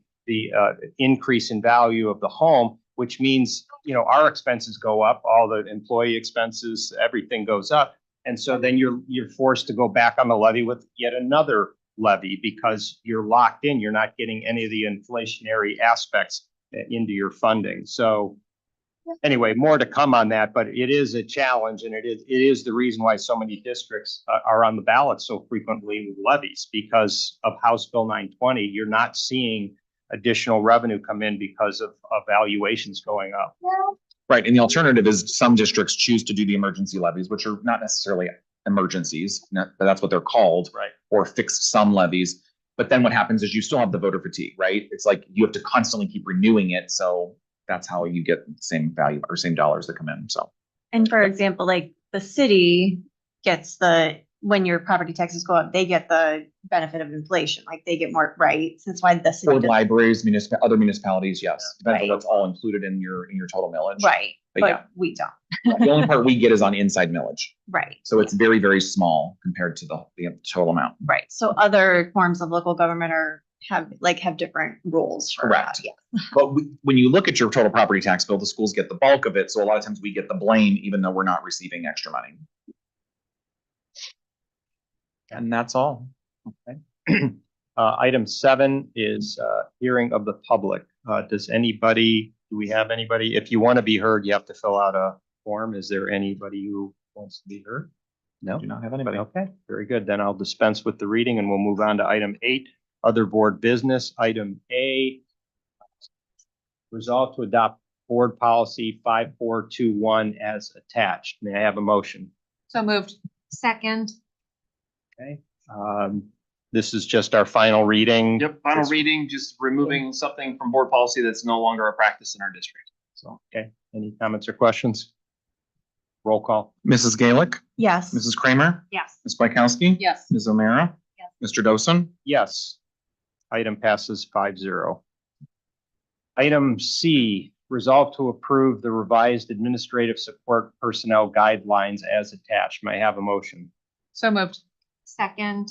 increase in value of the home, which means, our expenses go up, all the employee expenses, everything goes up. And so then you're forced to go back on the levy with yet another levy because you're locked in. You're not getting any of the inflationary aspects into your funding. So anyway, more to come on that, but it is a challenge, and it is the reason why so many districts are on the ballot so frequently with levies, because of House Bill 920. You're not seeing additional revenue come in because of valuations going up. Right, and the alternative is some districts choose to do the emergency levies, which are not necessarily emergencies, but that's what they're called, right? Or fixed sum levies. But then what happens is you still have the voter fatigue, right? It's like you have to constantly keep renewing it. So that's how you get the same value or same dollars that come in. So, and for example, like the city gets when your property taxes go up, they get the benefit of inflation. Like they get more, right? So that's why the city. For libraries, other municipalities, yes. Depends right. on what's all included in your total millage. Right, but yeah, we don't. The only part we get is on inside millage. Right. So it's very, very small compared to the total amount. Right. So other forms of local government have different rules. Correct. Yeah. But when you look at your total property tax bill, the schools get the bulk of it. So a lot of times we get the blame, even though we're not receiving extra money. And that's all. Okay. Item 7 is hearing of the public. Do we have anybody? If you want to be heard, you have to fill out a form. Is there anybody who wants to be heard? No, Do not have anybody. Okay, very good. Then I'll dispense with the reading and we'll move on to item 8, other board business. Item A Resolved to adopt board policy 5421 as attached. May I have a motion? So moved. Second. Okay. This is just our final reading. Yep, final reading, just removing something from board policy that's no longer a practice in our district. So. Okay. Any comments or questions? Roll call. Mrs. Gaelic, Yes. Mrs. Kramer, Yes. Ms. Bykowski. Yes. Ms. O'Meara. Yes. Mr. Dosen. Yes. Item passes 5-0. Item C, resolve to approve the revised administrative support personnel guidelines as attached. May I have a motion? So moved. Second.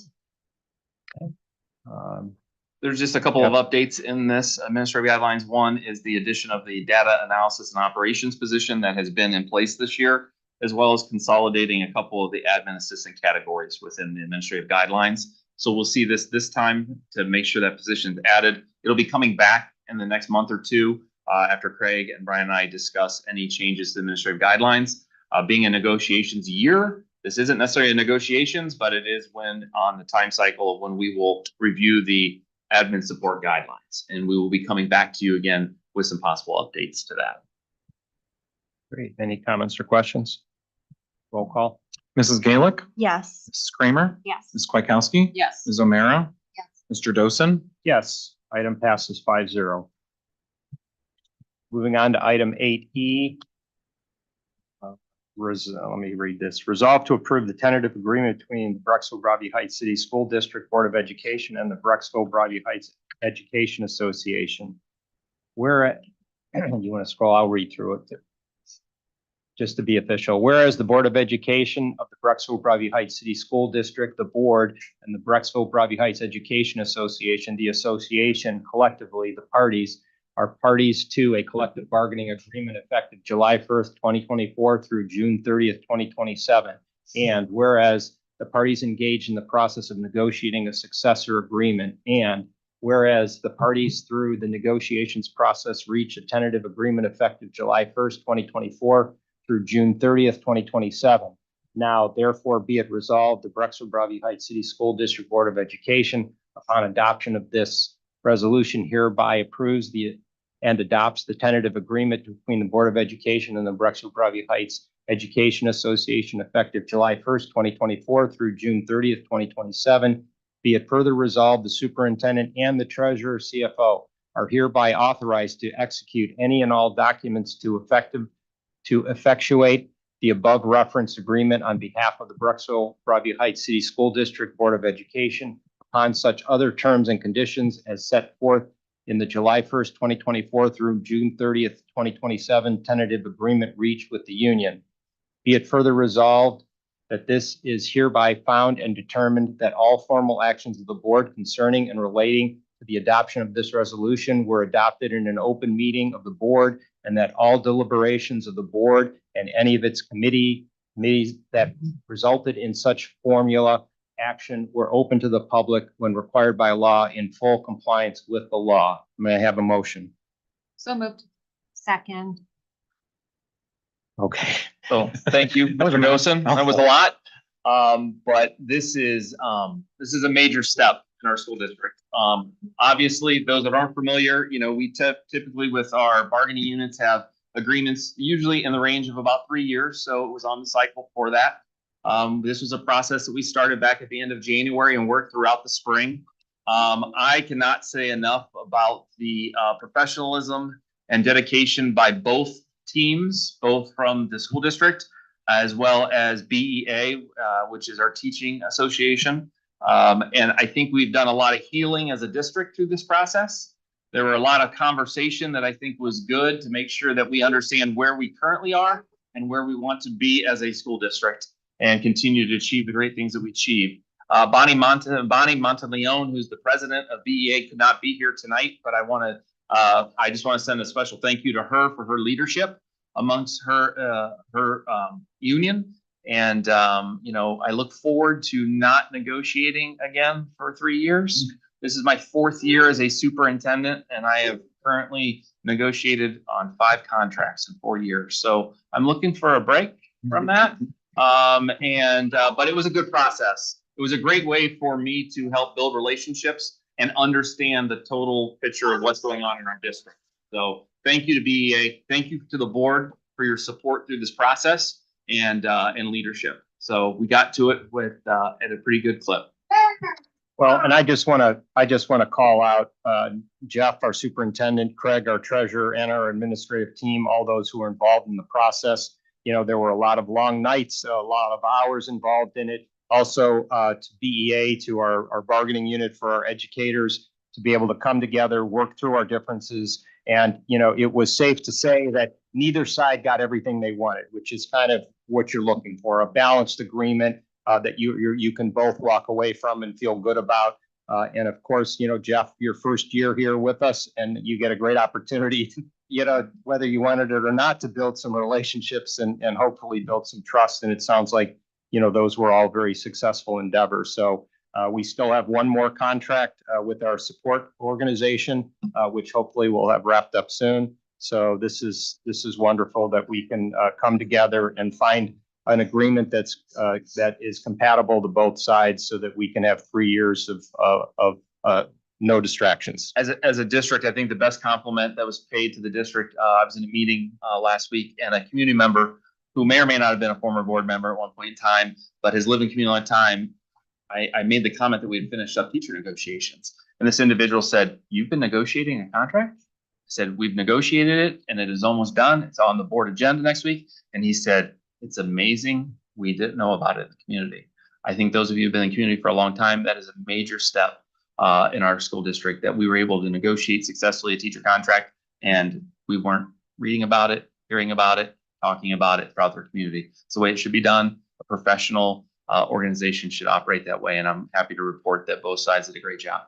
There's just a couple of updates in this administrative guidelines. One is the addition of the data analysis and operations position that has been in place this year, as well as consolidating a couple of the admin assistant categories within the administrative guidelines. So we'll see this time to make sure that position is added. It'll be coming back in the next month or two after Craig and Brian and I discuss any changes to administrative guidelines. Being a negotiations year, this isn't necessarily a negotiations, but it is when on the time cycle when we will review the admin support guidelines, and we will be coming back to you again with some possible updates to that. Great. Any comments or questions? Roll call. Mrs. Gaelic, Yes. Mrs. Kramer, Yes. Ms. Bykowski. Yes. Ms. O'Meara. Yes. Mr. Dosen. Yes. Item passes 5-0. Moving on to item 8E. Let me read this. Resolve to approve the tentative agreement between the Brecksville-Broadview Heights City School District Board of Education and the Brecksville-Broadview Heights Education Association. Where, you want to scroll, I'll read through it. Just to be official, whereas the Board of Education of the Brecksville-Broadview Heights City School District, the board, and the Brecksville-Broadview Heights Education Association, the association, collectively, the parties, are parties to a collective bargaining agreement effective July 1st, 2024 through June 30th, 2027. And whereas the parties engaged in the process of negotiating a successor agreement, and whereas the parties through the negotiations process reach a tentative agreement effective July 1st, 2024 through June 30th, 2027. Now, therefore, be it resolved, the Brecksville-Broadview Heights City School District Board of Education, upon adoption of this resolution, hereby approves and adopts the tentative agreement between the Board of Education and the Brecksville-Broadview Heights Education Association effective July 1st, 2024 through June 30th, 2027. Be it further resolved, the superintendent and the treasurer CFO are hereby authorized to execute any and all documents to effectuate the above referenced agreement on behalf of the Brecksville-Broadview Heights City School District Board of Education upon such other terms and conditions as set forth in the July 1st, 2024 through June 30th, 2027 tentative agreement reached with the union. Be it further resolved that this is hereby found and determined that all formal actions of the board concerning and relating to the adoption of this resolution were adopted in an open meeting of the board, and that all deliberations of the board and any of its committees that resulted in such formula action were open to the public when required by law in full compliance with the law. May I have a motion? So moved. Second. Okay. So thank you, Mr. Dosen. That was a lot. But this is a major step in our school district. Obviously, those that aren't familiar, we typically with our bargaining units have agreements usually in the range of about 3 years. So it was on the cycle for that. This was a process that we started back at the end of January and worked throughout the spring. I cannot say enough about the professionalism and dedication by both teams, both from the school district as well as BEA, which is our teaching association. And I think we've done a lot of healing as a district through this process. There were a lot of conversation that I think was good to make sure that we understand where we currently are and where we want to be as a school district and continue to achieve the great things that we achieve. Bonnie Monteleone, who's the president of BEA, could not be here tonight, but I just want to send a special thank you to her for her leadership amongst her union. And, I look forward to not negotiating again for 3 years. This is my 4th year as a superintendent, and I have currently negotiated on 5 contracts in 4 years. So I'm looking for a break from that. But it was a good process. It was a great way for me to help build relationships and understand the total picture of what's going on in our district. So thank you to BEA. Thank you to the board for your support through this process and leadership. So we got to it with at a pretty good clip. Well, and I just want to call out Jeff, our superintendent, Craig, our treasurer, and our administrative team, all those who were involved in the process. You know, there were a lot of long nights, a lot of hours involved in it. Also to BEA, to our bargaining unit for our educators, to be able to come together, work through our differences. And, you know, it was safe to say that neither side got everything they wanted, which is kind of what you're looking for, a balanced agreement that you can both walk away from and feel good about. And of course, you know, Jeff, your first year here with us, and you get a great opportunity, you know, whether you wanted it or not, to build some relationships and hopefully build some trust. And it sounds like, you know, those were all very successful endeavors. So we still have one more contract with our support organization, which hopefully we'll have wrapped up soon. So this is wonderful that we can come together and find an agreement that is compatible to both sides, so that we can have 3 years of no distractions. As a district, I think the best compliment that was paid to the district, I was in a meeting last week, and a community member who may or may not have been a former board member at one point in time, but has lived in community a long time. I made the comment that we had finished up teacher negotiations, and this individual said, "You've been negotiating a contract?" I said, "We've negotiated it, and it is almost done. It's on the board agenda next week." And he said, "It's amazing. We didn't know about it in the community." I think those of you who've been in the community for a long time, that is a major step in our school district, that we were able to negotiate successfully a teacher contract, and we weren't reading about it, hearing about it, talking about it throughout their community. It's the way it should be done. A professional organization should operate that way, and I'm happy to report that both sides did a great job.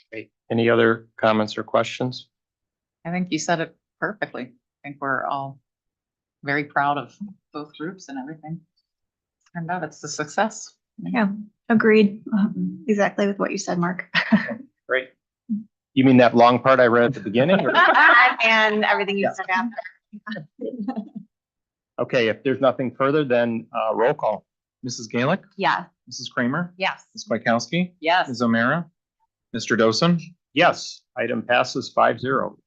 Great. Any other comments or questions? I think you said it perfectly. I think we're all very proud of both groups and everything. Turned out it's a success. Yeah, agreed. Exactly with what you said, Mark. Great. You mean that long part I read at the beginning? Or? And everything you said after. Okay, if there's nothing further, then roll call. Mrs. Gaelic, Yeah. Mrs. Kramer, Yes. Ms. Kwiatkowski, Yes. Ms. O'Meara, Mr. Dosen. Yes, item passes 5-0.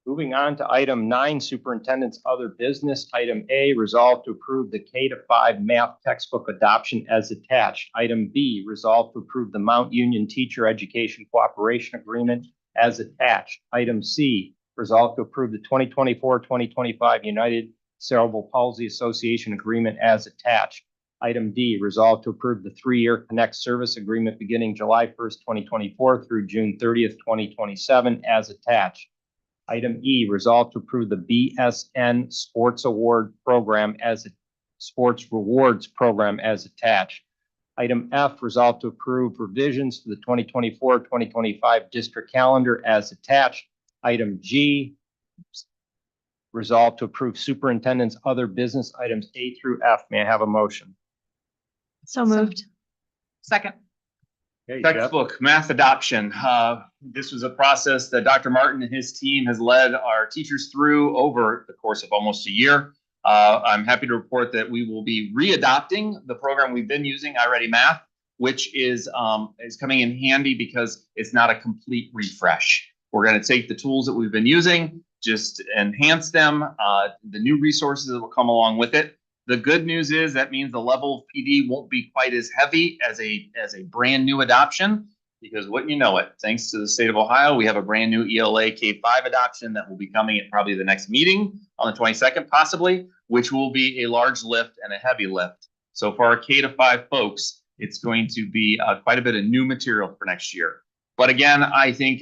Moving on to item 9, superintendent's other business. Item A, resolve to approve the K-5 math textbook adoption as attached. Item B, resolve to approve the Mount Union Teacher Education Cooperation Agreement as attached. Item C, resolve to approve the 2024-2025 United Cerebral Palsy Association Agreement as attached. Item D, resolve to approve the 3-year Connect Service Agreement beginning July 1st, 2024 through June 30th, 2027 as attached. Item E, resolve to approve the BSN Sports Award Program as a Sports Rewards Program as attached. Item F, resolve to approve revisions to the 2024-2025 district calendar as attached. Item G, resolve to approve superintendent's other business items A through F. May I have a motion? So moved. Second. Okay, Jeff. Textbook math adoption. This was a process that Dr. Martin and his team has led our teachers through over the course of almost a year. I'm happy to report that we will be re-adopting the program we've been using, iReady Math, which is coming in handy because it's not a complete refresh. We're going to take the tools that we've been using, just enhance them, the new resources that will come along with it. The good news is that means the level of PD won't be quite as heavy as a brand new adoption, because wouldn't you know it, thanks to the state of Ohio, we have a brand new ELA K-5 adoption that will be coming at probably the next meeting on the 22nd, possibly, which will be a large lift and a heavy lift. So for our K-5 folks, it's going to be quite a bit of new material for next year. But again, I think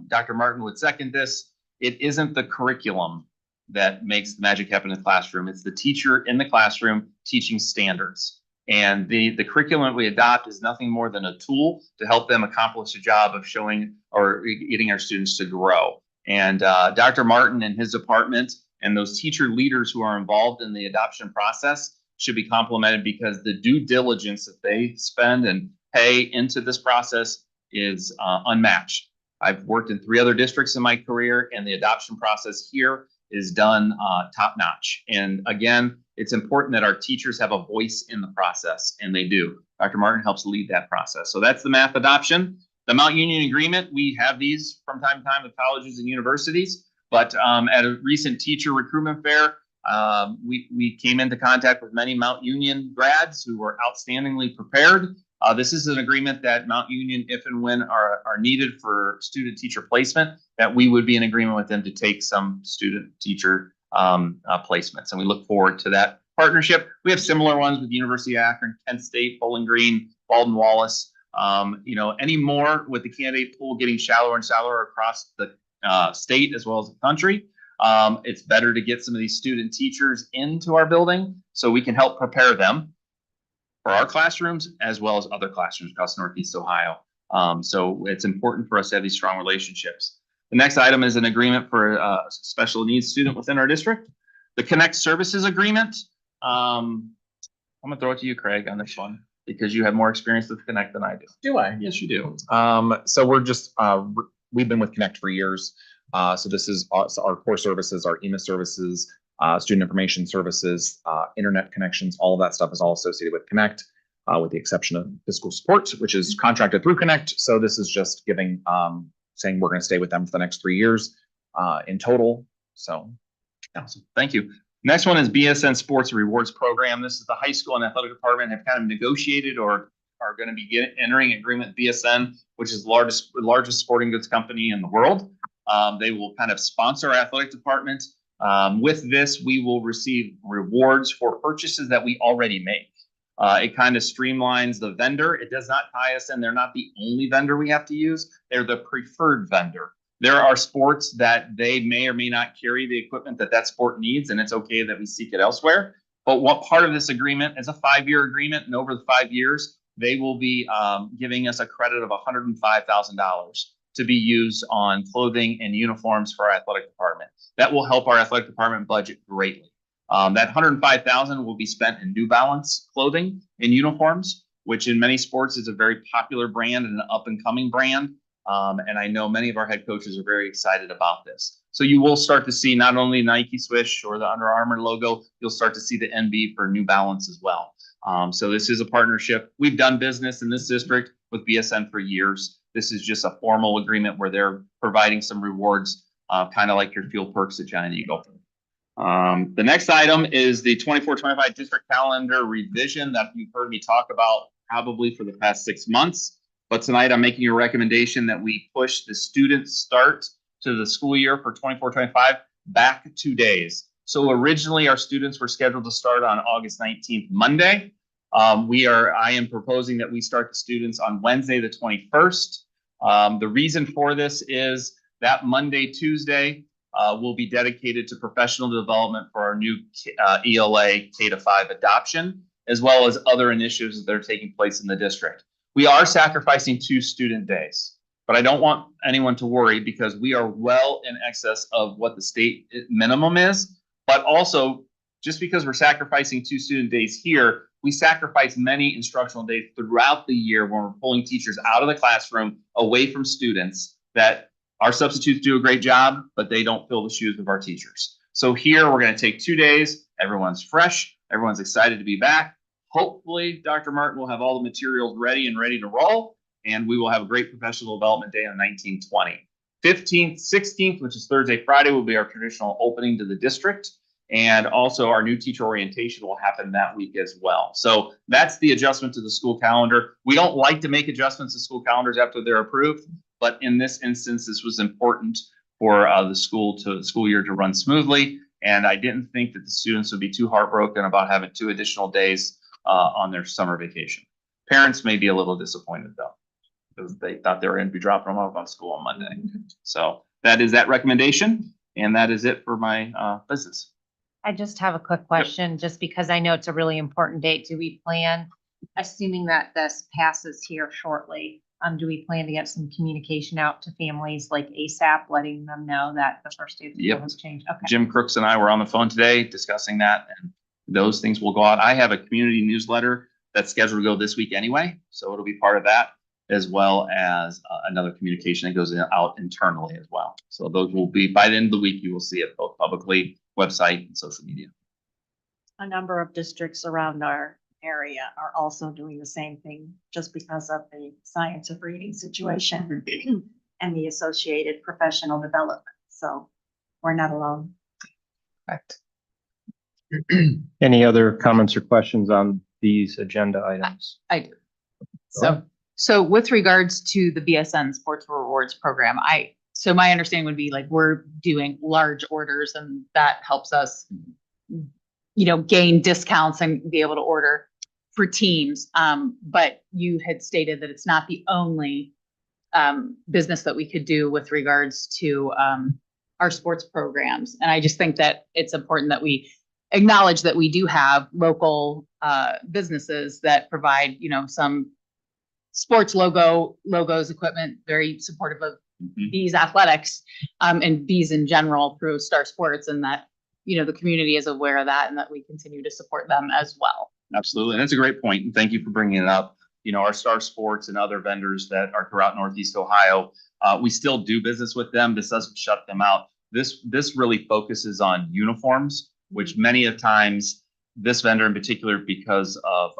Dr. Martin would second this. It isn't the curriculum that makes the magic happen in the classroom. It's the teacher in the classroom teaching standards. And the curriculum we adopt is nothing more than a tool to help them accomplish the job of showing or getting our students to grow. And Dr. Martin and his department and those teacher leaders who are involved in the adoption process should be complimented, because the due diligence that they spend and pay into this process is unmatched. I've worked in 3 other districts in my career, and the adoption process here is done top notch. And again, it's important that our teachers have a voice in the process, and they do. Dr. Martin helps lead that process. So that's the math adoption. The Mount Union agreement, we have these from time to time with colleges and universities, but at a recent teacher recruitment fair, we came into contact with many Mount Union grads who were outstandingly prepared. This is an agreement that Mount Union, if and when are needed for student teacher placement, that we would be in agreement with them to take some student teacher placements. And we look forward to that partnership. We have similar ones with University of Akron, Kent State, Bowling Green, Baldwin Wallace. Any more with the candidate pool getting shallower and shallower across the state as well as the country. It's better to get some of these student teachers into our building so we can help prepare them for our classrooms as well as other classrooms across Northeast Ohio. So it's important for us to have these strong relationships. The next item is an agreement for a special needs student within our district. The Connect Services Agreement. I'm gonna throw it to you, Craig, on this one, because you have more experience with Connect than I do. Do I? Yes, you do. So we're just, we've been with Connect for years. So this is our core services, our EMA services, student information services, internet connections, all of that stuff is all associated with Connect, with the exception of fiscal support, which is contracted through Connect. So this is just giving, saying we're going to stay with them for the next 3 years in total. So awesome. Thank you. Next one is BSN Sports Rewards Program. This is the high school and athletic department have kind of negotiated or are going to be entering agreement with BSN, which is the largest sporting goods company in the world. They will kind of sponsor our athletic department. With this, we will receive rewards for purchases that we already make. It kind of streamlines the vendor. It does not tie us in. They're not the only vendor we have to use. They're the preferred vendor. There are sports that they may or may not carry the equipment that sport needs, and it's okay that we seek it elsewhere. But what part of this agreement is a 5-year agreement, and over the 5 years, they will be giving us a credit of $105,000 to be used on clothing and uniforms for our athletic department. That will help our athletic department budget greatly. That $105,000 will be spent in New Balance clothing and uniforms, which in many sports is a very popular brand and an up-and-coming brand. And I know many of our head coaches are very excited about this. So you will start to see not only Nike Swish or the Under Armour logo, you'll start to see the NB for New Balance as well. So this is a partnership. We've done business in this district with BSN for years. This is just a formal agreement where they're providing some rewards, kind of like your fuel perks at Giant Eagle. The next item is the 24-25 district calendar revision that you've heard me talk about probably for the past 6 months. But tonight I'm making a recommendation that we push the student start to the school year for 24-25 back 2 days. So originally our students were scheduled to start on August 19th, Monday. I am proposing that we start the students on Wednesday, the 21st. The reason for this is that Monday, Tuesday will be dedicated to professional development for our new ELA K-5 adoption, as well as other initiatives that are taking place in the district. We are sacrificing 2 student days, but I don't want anyone to worry because we are well in excess of what the state minimum is. But also, just because we're sacrificing 2 student days here, we sacrifice many instructional days throughout the year when we're pulling teachers out of the classroom, away from students, that our substitutes do a great job, but they don't fill the shoes of our teachers. So here we're going to take 2 days. Everyone's fresh. Everyone's excited to be back. Hopefully, Dr. Martin will have all the materials ready to roll, and we will have a great professional development day on 19-20. 15th, 16th, which is Thursday, Friday, will be our traditional opening to the district. And also our new teacher orientation will happen that week as well. So that's the adjustment to the school calendar. We don't like to make adjustments to school calendars after they're approved, but in this instance, this was important for the school year to run smoothly. And I didn't think that the students would be too heartbroken about having 2 additional days on their summer vacation. Parents may be a little disappointed though, because they thought they were going to be dropping them off on school on Monday. So that is that recommendation, and that is it for my business. I just have a quick question, just because I know it's a really important date. Do we plan, assuming that this passes here shortly, do we plan to get some communication out to families like ASAP, letting them know that the first day of school has changed? Okay. Jim Crooks and I were on the phone today discussing that, and those things will go out. I have a community newsletter that's scheduled to go this week anyway, so it'll be part of that, as well as another communication that goes out internally as well. So those will be, by the end of the week, you will see it both publicly, website, and social media. A number of districts around our area are also doing the same thing just because of the science of reading situation and the associated professional development. So we're not alone. Correct. Any other comments or questions on these agenda items? I do. Go ahead. So with regards to the BSN Sports Rewards Program, so my understanding would be like, we're doing large orders and that helps us, gain discounts and be able to order for teams. But you had stated that it's not the only business that we could do with regards to our sports programs. And I just think that it's important that we acknowledge that we do have local businesses that provide, some sports logos, equipment, very supportive of Bees athletics and Bees in general through Star Sports, and that, the community is aware of that and that we continue to support them as well. Absolutely. And that's a great point. And thank you for bringing it up. Our Star Sports and other vendors that are throughout Northeast Ohio, we still do business with them. This doesn't shut them out. This really focuses on uniforms, which many of times this vendor in particular, because of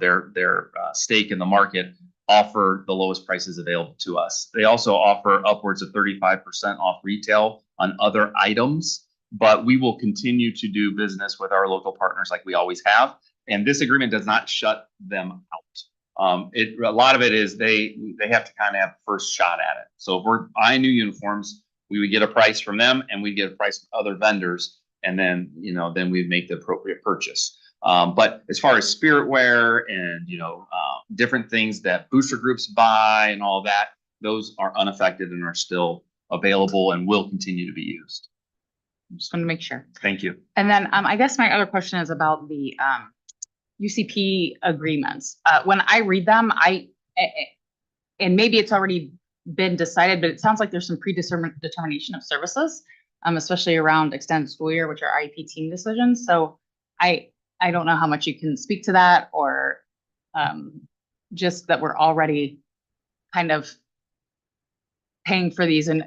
their stake in the market, offer the lowest prices available to us. They also offer upwards of 35% off retail on other items, but we will continue to do business with our local partners like we always have. And this agreement does not shut them out. A lot of it is they have to kind of have first shot at it. So if we're buying new uniforms, we would get a price from them and we get a price from other vendors. And then, then we'd make the appropriate purchase. But as far as spirit wear and, different things that booster groups buy and all that, those are unaffected and are still available and will continue to be used. Just want to make sure. Thank you. And then I guess my other question is about the UCP agreements. When I read them, and maybe it's already been decided, but it sounds like there's some predetermination of services, especially around extended school year, which are IEP team decisions. So I don't know how much you can speak to that, or just that we're already kind of paying for these. And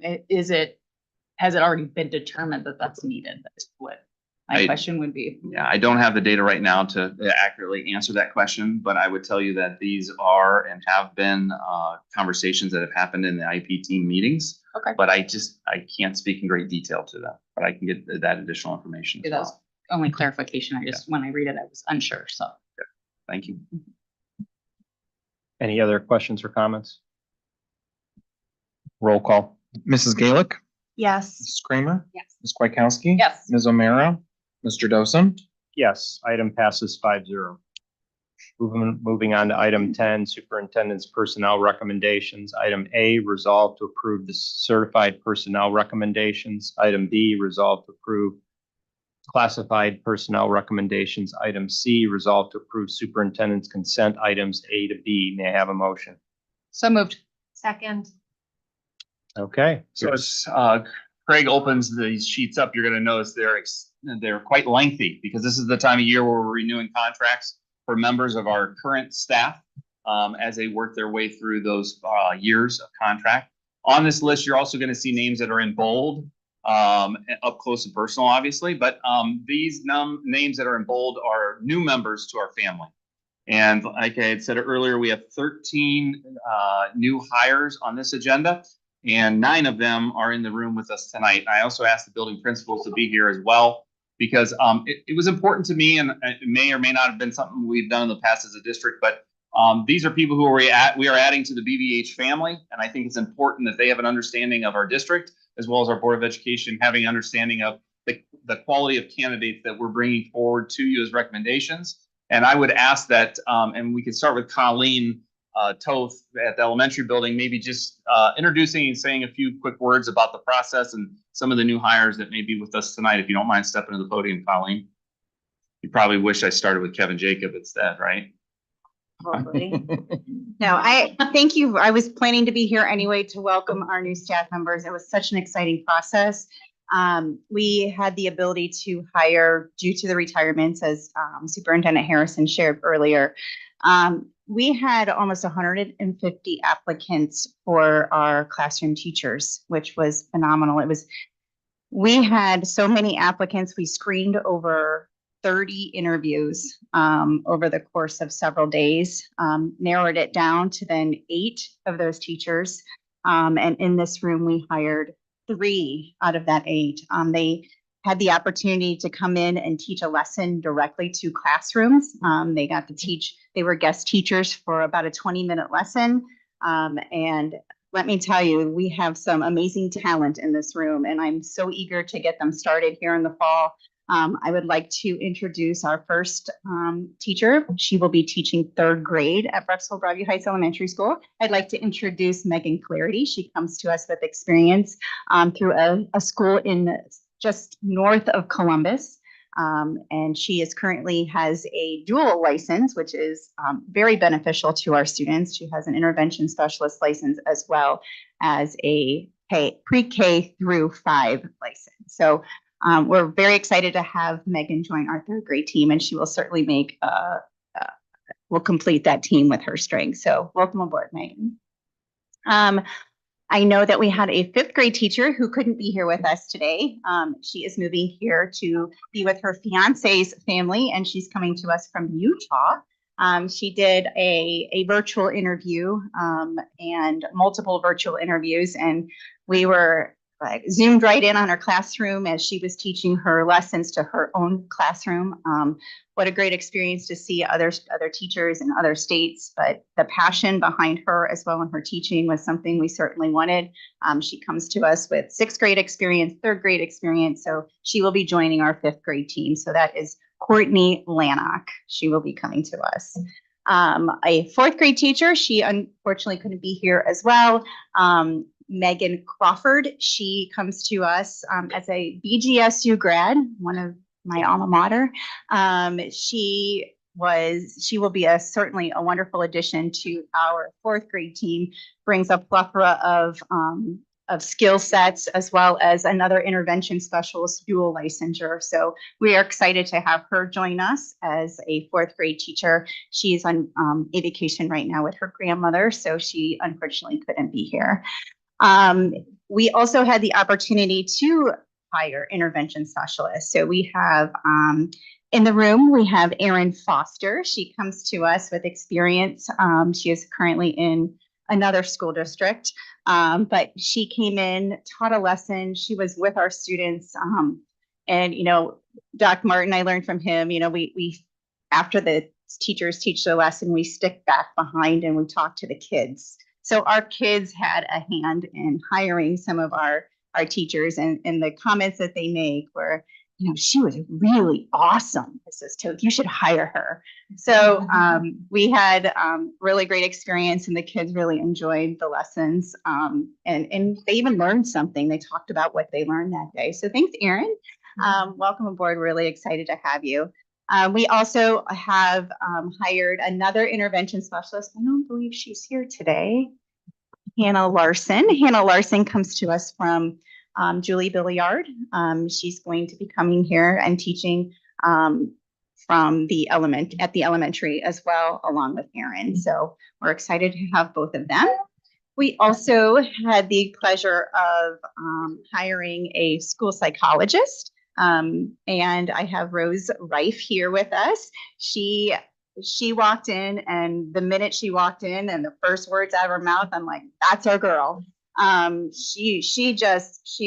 has it already been determined that that's needed? That's what my question would be. Yeah, I don't have the data right now to accurately answer that question, but I would tell you that these are and have been conversations that have happened in the IEP team meetings. Okay. But I can't speak in great detail to that, but I can get that additional information as That's well. only clarification. When I read it, I was unsure. So Thank you. Any other questions or comments? Roll call. Mrs. Gaelick, Yes. Mrs. Kramer, Yes. Ms. Kwiatkowski. yes. Ms. O'Meara, Mr. Dosen. Yes, item passes 5-0. Moving on to item 10, superintendent's personnel recommendations. Item A, resolve to approve the certified personnel recommendations. Item B, resolve to approve classified personnel recommendations. Item C, resolve to approve superintendent's consent items A to B. May I have a motion? So moved. Second. Okay. So as Craig opens these sheets up, you're going to notice they're quite lengthy because this is the time of year where we're renewing contracts for members of our current staff as they work their way through those years of contract. On this list, you're also going to see names that are in bold, up close and personal, obviously, but these names that are in bold are new members to our family. And like I had said earlier, we have 13 new hires on this agenda, and 9 of them are in the room with us tonight. I also asked the building principals to be here as well, because it was important to me, and it may or may not have been something we've done in the past as a district, but these are people who we are adding to the BBH family, and I think it's important that they have an understanding of our district, as well as our Board of Education having understanding of the quality of candidates that we're bringing forward to you as recommendations. And I would ask that, and we could start with Colleen Toth at the elementary building, maybe just introducing and saying a few quick words about the process and some of the new hires that may be with us tonight. If you don't mind stepping to the podium, Colleen. You probably wish I started with Kevin Jacob instead, right? Hopefully. No, I thank you. I was planning to be here anyway to welcome our new staff members. It was such an exciting process. We had the ability to hire due to the retirements, as Superintendent Harrison shared earlier. We had almost 150 applicants for our classroom teachers, which was phenomenal. We had so many applicants. We screened over 30 interviews over the course of several days, narrowed it down to then 8 of those teachers. And in this room, we hired 3 out of that 8. They had the opportunity to come in and teach a lesson directly to classrooms. They got to teach, they were guest teachers for about a 20-minute lesson. And let me tell you, we have some amazing talent in this room, and I'm so eager to get them started here in the fall. I would like to introduce our first teacher. She will be teaching 3rd grade at Brecksville Broadview Heights Elementary School. I'd like to introduce Megan Clarity. She comes to us with experience through a school in just north of Columbus. And she is currently has a dual license, which is very beneficial to our students. She has an intervention specialist license as well as a pre-K through 5 license. So we're very excited to have Megan join our 3rd grade team, and she will certainly make, will complete that team with her strength. So welcome aboard, Megan. I know that we had a 5th grade teacher who couldn't be here with us today. She is moving here to be with her fiance's family, and she's coming to us from Utah. She did a virtual interview and multiple virtual interviews, and we were zoomed right in on her classroom as she was teaching her lessons to her own classroom. What a great experience to see other teachers in other states, but the passion behind her as well in her teaching was something we certainly wanted. She comes to us with 6th grade experience, 3rd grade experience, so she will be joining our 5th grade team. So that is Courtney Lannock. She will be coming to us. A 4th grade teacher, she unfortunately couldn't be here as well. Megan Crawford, she comes to us as a BGSU grad, one of my alma mater. She will be certainly a wonderful addition to our 4th grade team, brings a plethora of skill sets as well as another intervention specialist dual licensure. So we are excited to have her join us as a 4th grade teacher. She is on a vacation right now with her grandmother, so she unfortunately couldn't be here. We also had the opportunity to hire intervention specialists. So we have in the room, we have Erin Foster. She comes to us with experience. She is currently in another school district, but she came in, taught a lesson. She was with our students. And, you know, Doc Martin, I learned from him, you know, we after the teachers teach the lesson, we stick back behind and we talk to the kids. So our kids had a hand in hiring some of our teachers, and the comments that they make were, you know, she was really awesome, Mrs. Toth, you should hire her. So we had really great experience, and the kids really enjoyed the lessons. And they even learned something. They talked about what they learned that day. So thanks, Erin. Welcome aboard. Really excited to have you. We also have hired another intervention specialist. I don't believe she's here today. Hannah Larson. Hannah Larson comes to us from Julie Billiard. She's going to be coming here and teaching from the elementary as well, along with Erin. So we're excited to have both of them. We also had the pleasure of hiring a school psychologist. And I have Rose Reif here with us. She walked in, and the minute she walked in and the first words out of her mouth, I'm like, that's our girl. She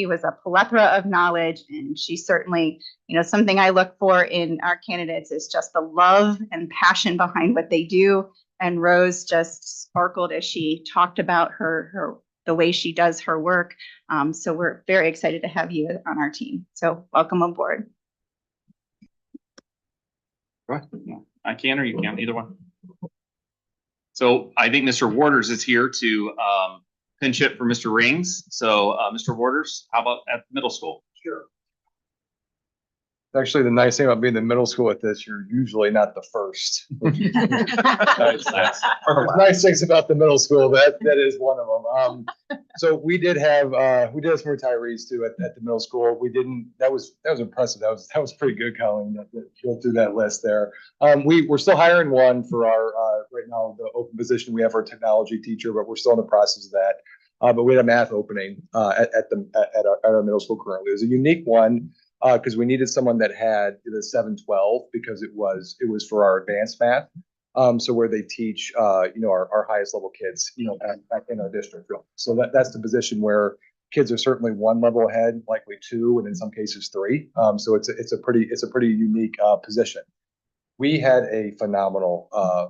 was a plethora of knowledge, and she certainly, you know, something I look for in our candidates is just the love and passion behind what they do. And Rose just sparkled as she talked about the way she does her work. So we're very excited to have you on our team. So welcome aboard. Go ahead. I can, or you can, either one. So I think Mr. Waters is here to pinch hit for Mr. Rings. So Mr. Waters, how about at middle school? Sure. Actually, the nice thing about being in middle school with this, you're usually not the first. There's nice things about the middle school. That is one of them. So we did have some retirees too at the middle school. We didn't. That was impressive. That was pretty good, Colleen. That go through that list there. We're still hiring one for our right now the open position. We have our technology teacher, but we're still in the process of that. But we had a math opening at our middle school currently. It was a unique one. because we needed someone that had the 712 because it was for our advanced math. So where they teach, our highest level kids, back in our district. So that's the position where kids are certainly one level ahead, likely two, and in some cases three. So it's a pretty unique position. We had a phenomenal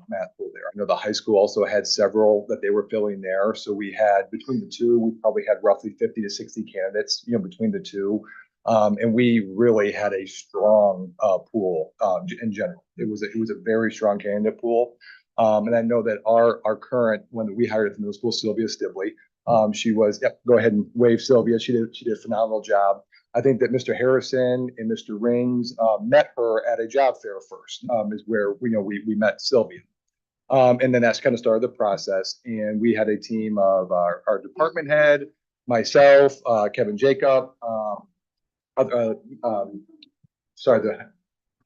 math pool there. I know the high school also had several that they were filling there. So we had between the two, we probably had roughly 50 to 60 candidates, between the two. And we really had a strong pool in general. It was a very strong candidate pool. And I know that our current one that we hired at the middle school, Sylvia Stibley, she was, go ahead and wave Sylvia. She did a phenomenal job. I think that Mr. Harrison and Mr. Rings met her at a job fair first, is where we met Sylvia. And then that's kind of started the process. And we had a team of our department head, myself, Kevin Jacob,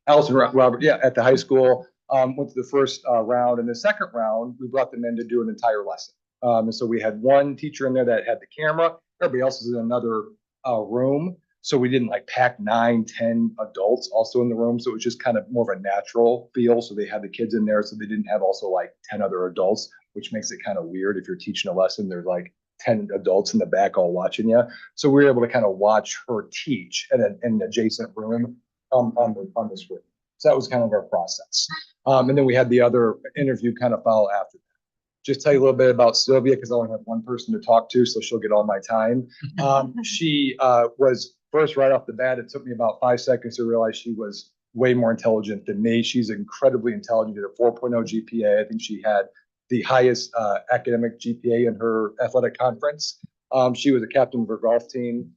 Allison Robert, at the high school, went to the first round. And the second round, we brought them in to do an entire lesson. And so we had one teacher in there that had the camera. Everybody else was in another room. So we didn't like pack 9, 10 adults also in the room. So it was just kind of more of a natural feel. So they had the kids in there. So they didn't have also like 10 other adults, which makes it kind of weird. If you're teaching a lesson, there's like 10 adults in the back all watching you. So we were able to kind of watch her teach in an adjacent room on the screen. So that was kind of our process. And then we had the other interview kind of follow after that. Just tell you a little bit about Sylvia, because I only have one person to talk to, so she'll get all my time. She was first right off the bat. It took me about 5 seconds to realize she was way more intelligent than me. She's incredibly intelligent, did a 4.0 GPA. I think she had the highest academic GPA in her athletic conference. She was a captain of her golf team.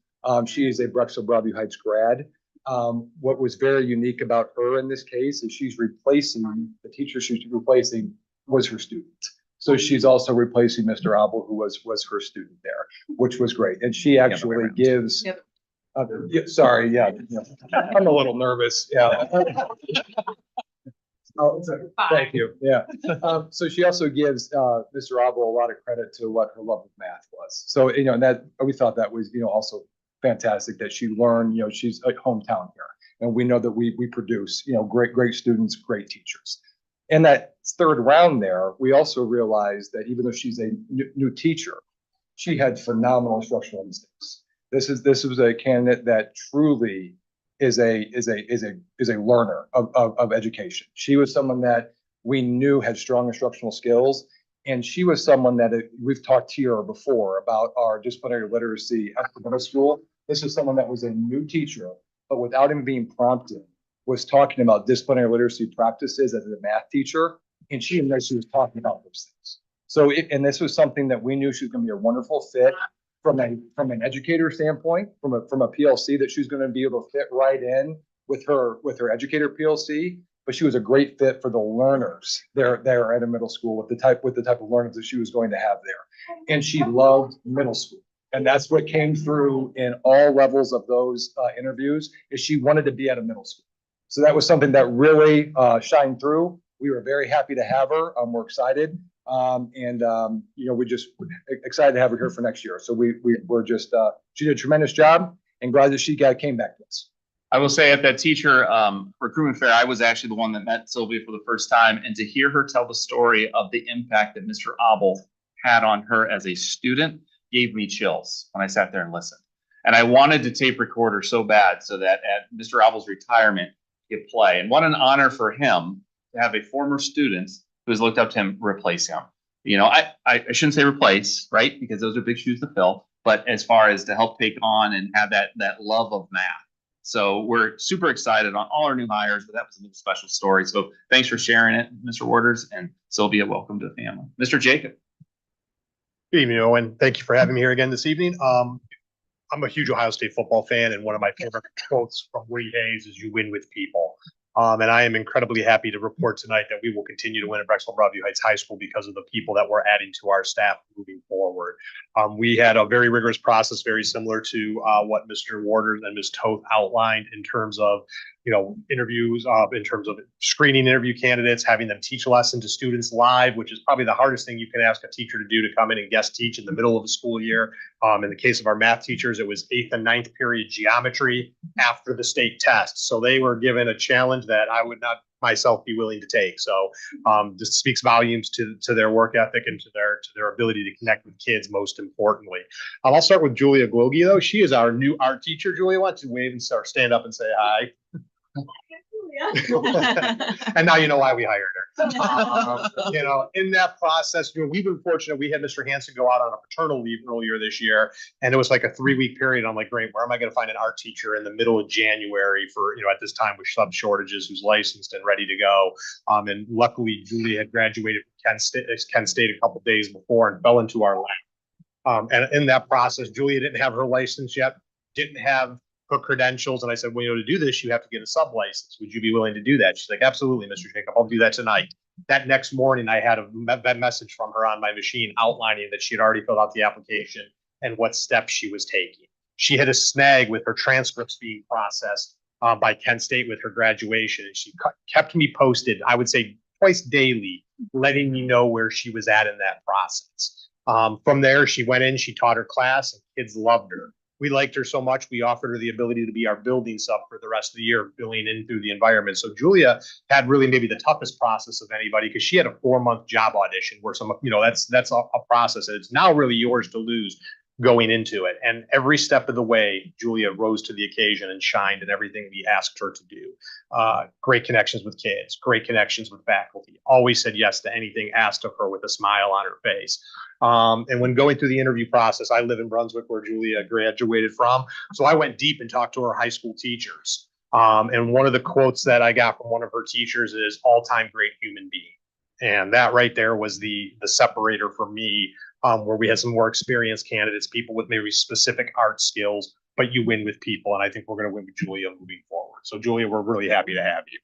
She is a Brexville Broadview Heights grad. What was very unique about her in this case is she's replacing the teacher she's replacing was her student. So she's also replacing Mr. Abel, who was her student there, which was great. And she actually gives. Sorry, I'm a little nervous. Yeah. Thank you. Yeah. So she also gives Mr. Abel a lot of credit to what her love of math was. So and that we thought that was also fantastic that she learned. She's a hometown here, and we know that we produce great students, great teachers. In that third round there, we also realized that even though she's a new teacher, she had phenomenal instructional instincts. This was a candidate that truly is a learner of education. She was someone that we knew had strong instructional skills, and she was someone that we've talked here before about our disciplinary literacy at the middle school. This is someone that was a new teacher, but without even being prompted, was talking about disciplinary literacy practices as a math teacher, and she didn't know she was talking about those things. So, and this was something that we knew she was going to be a wonderful fit from an educator standpoint, from a PLC, that she was going to be able to fit right in with her educator PLC. But she was a great fit for the learners there at a middle school with the type of learners that she was going to have there, and she loved middle school. And that's what came through in all levels of those interviews, is she wanted to be at a middle school. So that was something that really shined through. We were very happy to have her. We're excited. We just excited to have her here for next year. So we're just, she did a tremendous job, and glad that she came back to us. I will say at that teacher recruitment fair, I was actually the one that met Sylvia for the first time, and to hear her tell the story of the impact that Mr. Abel had on her as a student gave me chills when I sat there and listened. And I wanted to tape record her so bad so that at Mr. Abel's retirement, he'd play. And what an honor for him to have a former student who has looked up to him replace him. I shouldn't say replace, right? Because those are big shoes to fill. But as far as to help take on and have that love of math. So we're super excited on all our new hires, but that was a little special story. So thanks for sharing it, Mr. Waters, and Sylvia, welcome to the family. Mr. Jacob. Good evening, Owen. Thank you for having me here again this evening. I'm a huge Ohio State football fan, and one of my favorite quotes from Woody Hayes is "You win with people." And I am incredibly happy to report tonight that we will continue to win at Brexville Broadview Heights High School because of the people that we're adding to our staff moving forward. We had a very rigorous process, very similar to what Mr. Waters and Ms. Toth outlined in terms of interviews in terms of screening interview candidates, having them teach a lesson to students live, which is probably the hardest thing you can ask a teacher to do, to come in and guest teach in the middle of a school year. In the case of our math teachers, it was 8th and 9th period geometry after the state test. So they were given a challenge that I would not myself be willing to take. So this speaks volumes to their work ethic and to their ability to connect with kids, most importantly. I'll start with Julia Glogi, though. She is our new art teacher. Julia, why don't you wave and stand up and say hi? And now you know why we hired her. In that process, we've been fortunate. We had Mr. Hansen go out on a paternal leave earlier this year, and it was like a 3-week period. I'm like, great, where am I going to find an art teacher in the middle of January for, at this time with sub shortages, who's licensed and ready to go? And luckily, Julie had graduated from Kent State a couple days before and fell into our lap. And in that process, Julia didn't have her license yet, didn't have her credentials. And I said, well, to do this, you have to get a sub license. Would you be willing to do that? She's like, absolutely, Mr. Jacob, I'll do that tonight. That next morning, I had a message from her on my machine outlining that she had already filled out the application and what steps she was taking. She had a snag with her transcripts being processed by Kent State with her graduation. And she kept me posted, I would say twice daily, letting me know where she was at in that process. From there, she went in, she taught her class, and kids loved her. We liked her so much, we offered her the ability to be our building sub for the rest of the year, billing in through the environment. So Julia had really maybe the toughest process of anybody, because she had a 4-month job audition where that's a process. And it's now really yours to lose going into it. And every step of the way, Julia rose to the occasion and shined in everything we asked her to do. Great connections with kids, great connections with faculty, always said yes to anything asked of her with a smile on her face. And when going through the interview process, I live in Brunswick, where Julia graduated from. So I went deep and talked to her high school teachers. And one of the quotes that I got from one of her teachers is all-time great human being. And that right there was the separator for me, where we had some more experienced candidates, people with maybe specific art skills, but you win with people. And I think we're going to win with Julia moving forward. So Julia, we're really happy to have you.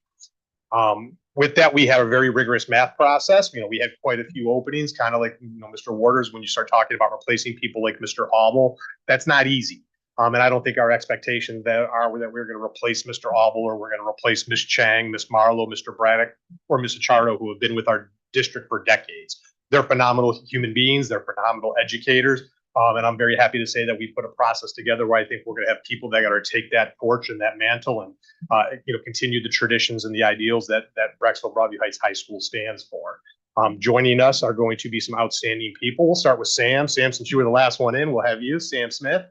With that, we have a very rigorous math process. We had quite a few openings, kind of like, Mr. Waters, when you start talking about replacing people like Mr. Auble, that's not easy. And I don't think our expectations that we're going to replace Mr. Auble, or we're going to replace Ms. Chang, Ms. Marlowe, Mr. Braddock, or Mr. Chardo, who have been with our district for decades. They're phenomenal human beings. They're phenomenal educators. And I'm very happy to say that we put a process together where I think we're going to have people that are to take that torch and that mantle and continue the traditions and the ideals that Brecksville Broadview Heights High School stands for. Joining us are going to be some outstanding people. We'll start with Sam. Sam, since you were the last one in, we'll have you, Sam Smith.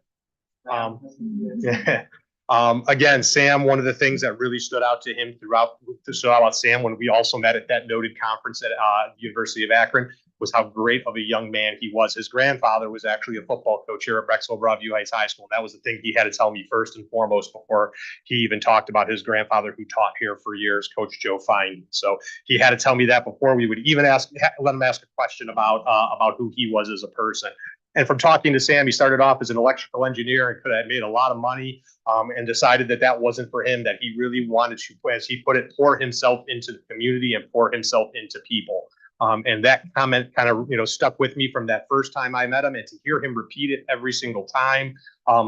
Again, Sam, one of the things that really stood out about Sam when we also met at that noted conference at the University of Akron was how great of a young man he was. His grandfather was actually a football coach here at Brecksville Broadview Heights High School. That was the thing he had to tell me first and foremost before he even talked about his grandfather, who taught here for years, Coach Joe Fine. So he had to tell me that before we would even let him ask a question about who he was as a person. And from talking to Sam, he started off as an electrical engineer and could have made a lot of money, and decided that wasn't for him, that he really wanted to, as he put it, pour himself into the community and pour himself into people. And that comment kind of, stuck with me from that first time I met him, and to hear him repeat it every single time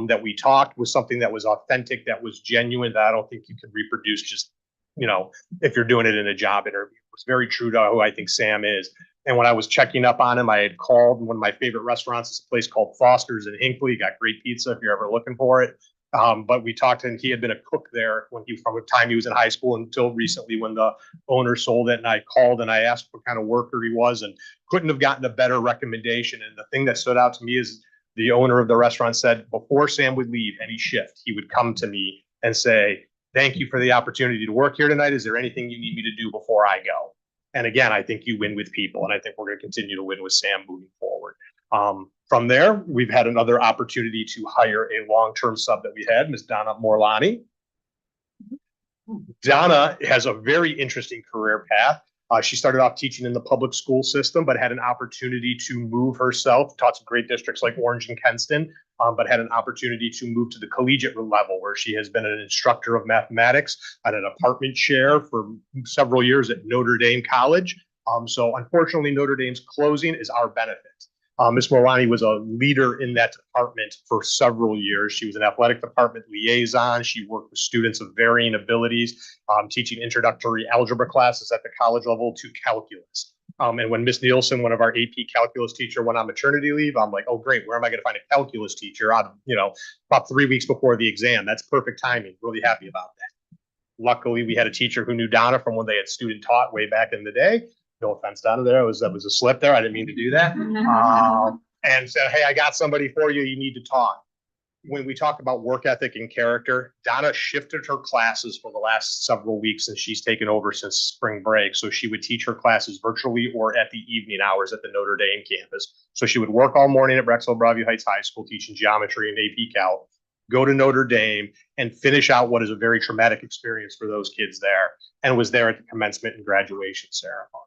that we talked was something that was authentic, that was genuine, that I don't think you could reproduce just, if you're doing it in a job interview. It was very true to who I think Sam is. And when I was checking up on him, I had called one of my favorite restaurants. It's a place called Foster's in Hinckley. Got great pizza if you're ever looking for it. But we talked, and he had been a cook there from the time he was in high school until recently when the owner sold it. And I called and I asked what kind of worker he was, and couldn't have gotten a better recommendation. And the thing that stood out to me is the owner of the restaurant said before Sam would leave any shift, he would come to me and say, "Thank you for the opportunity to work here tonight. Is there anything you need me to do before I go?" And again, I think you win with people, and I think we're going to continue to win with Sam moving forward. From there, we've had another opportunity to hire a long-term sub that we had, Ms. Donna Morlani. Donna has a very interesting career path. She started off teaching in the public school system, but had an opportunity to move herself, taught some great districts like Orange and Kenston, but had an opportunity to move to the collegiate level, where she has been an instructor of mathematics at an apartment chair for several years at Notre Dame College. So unfortunately, Notre Dame's closing is our benefit. Ms. Morlani was a leader in that department for several years. She was an athletic department liaison. She worked with students of varying abilities, teaching introductory algebra classes at the college level to calculus. And when Ms. Nielsen, one of our AP calculus teacher, went on maternity leave, I'm like, oh, great, where am I going to find a calculus teacher out of, about 3 weeks before the exam? That's perfect timing. Really happy about that. Luckily, we had a teacher who knew Donna from when they had student taught way back in the day. No offense, Donna, that was a slip there. I didn't mean to do that. And said, hey, I got somebody for you. You need to talk. When we talk about work ethic and character, Donna shifted her classes for the last several weeks since she's taken over since spring break. So she would teach her classes virtually or at the evening hours at the Notre Dame campus. So she would work all morning at Brexville Broadview Heights High School teaching geometry and AP Calc, go to Notre Dame and finish out what is a very traumatic experience for those kids there, and was there at the commencement and graduation ceremony.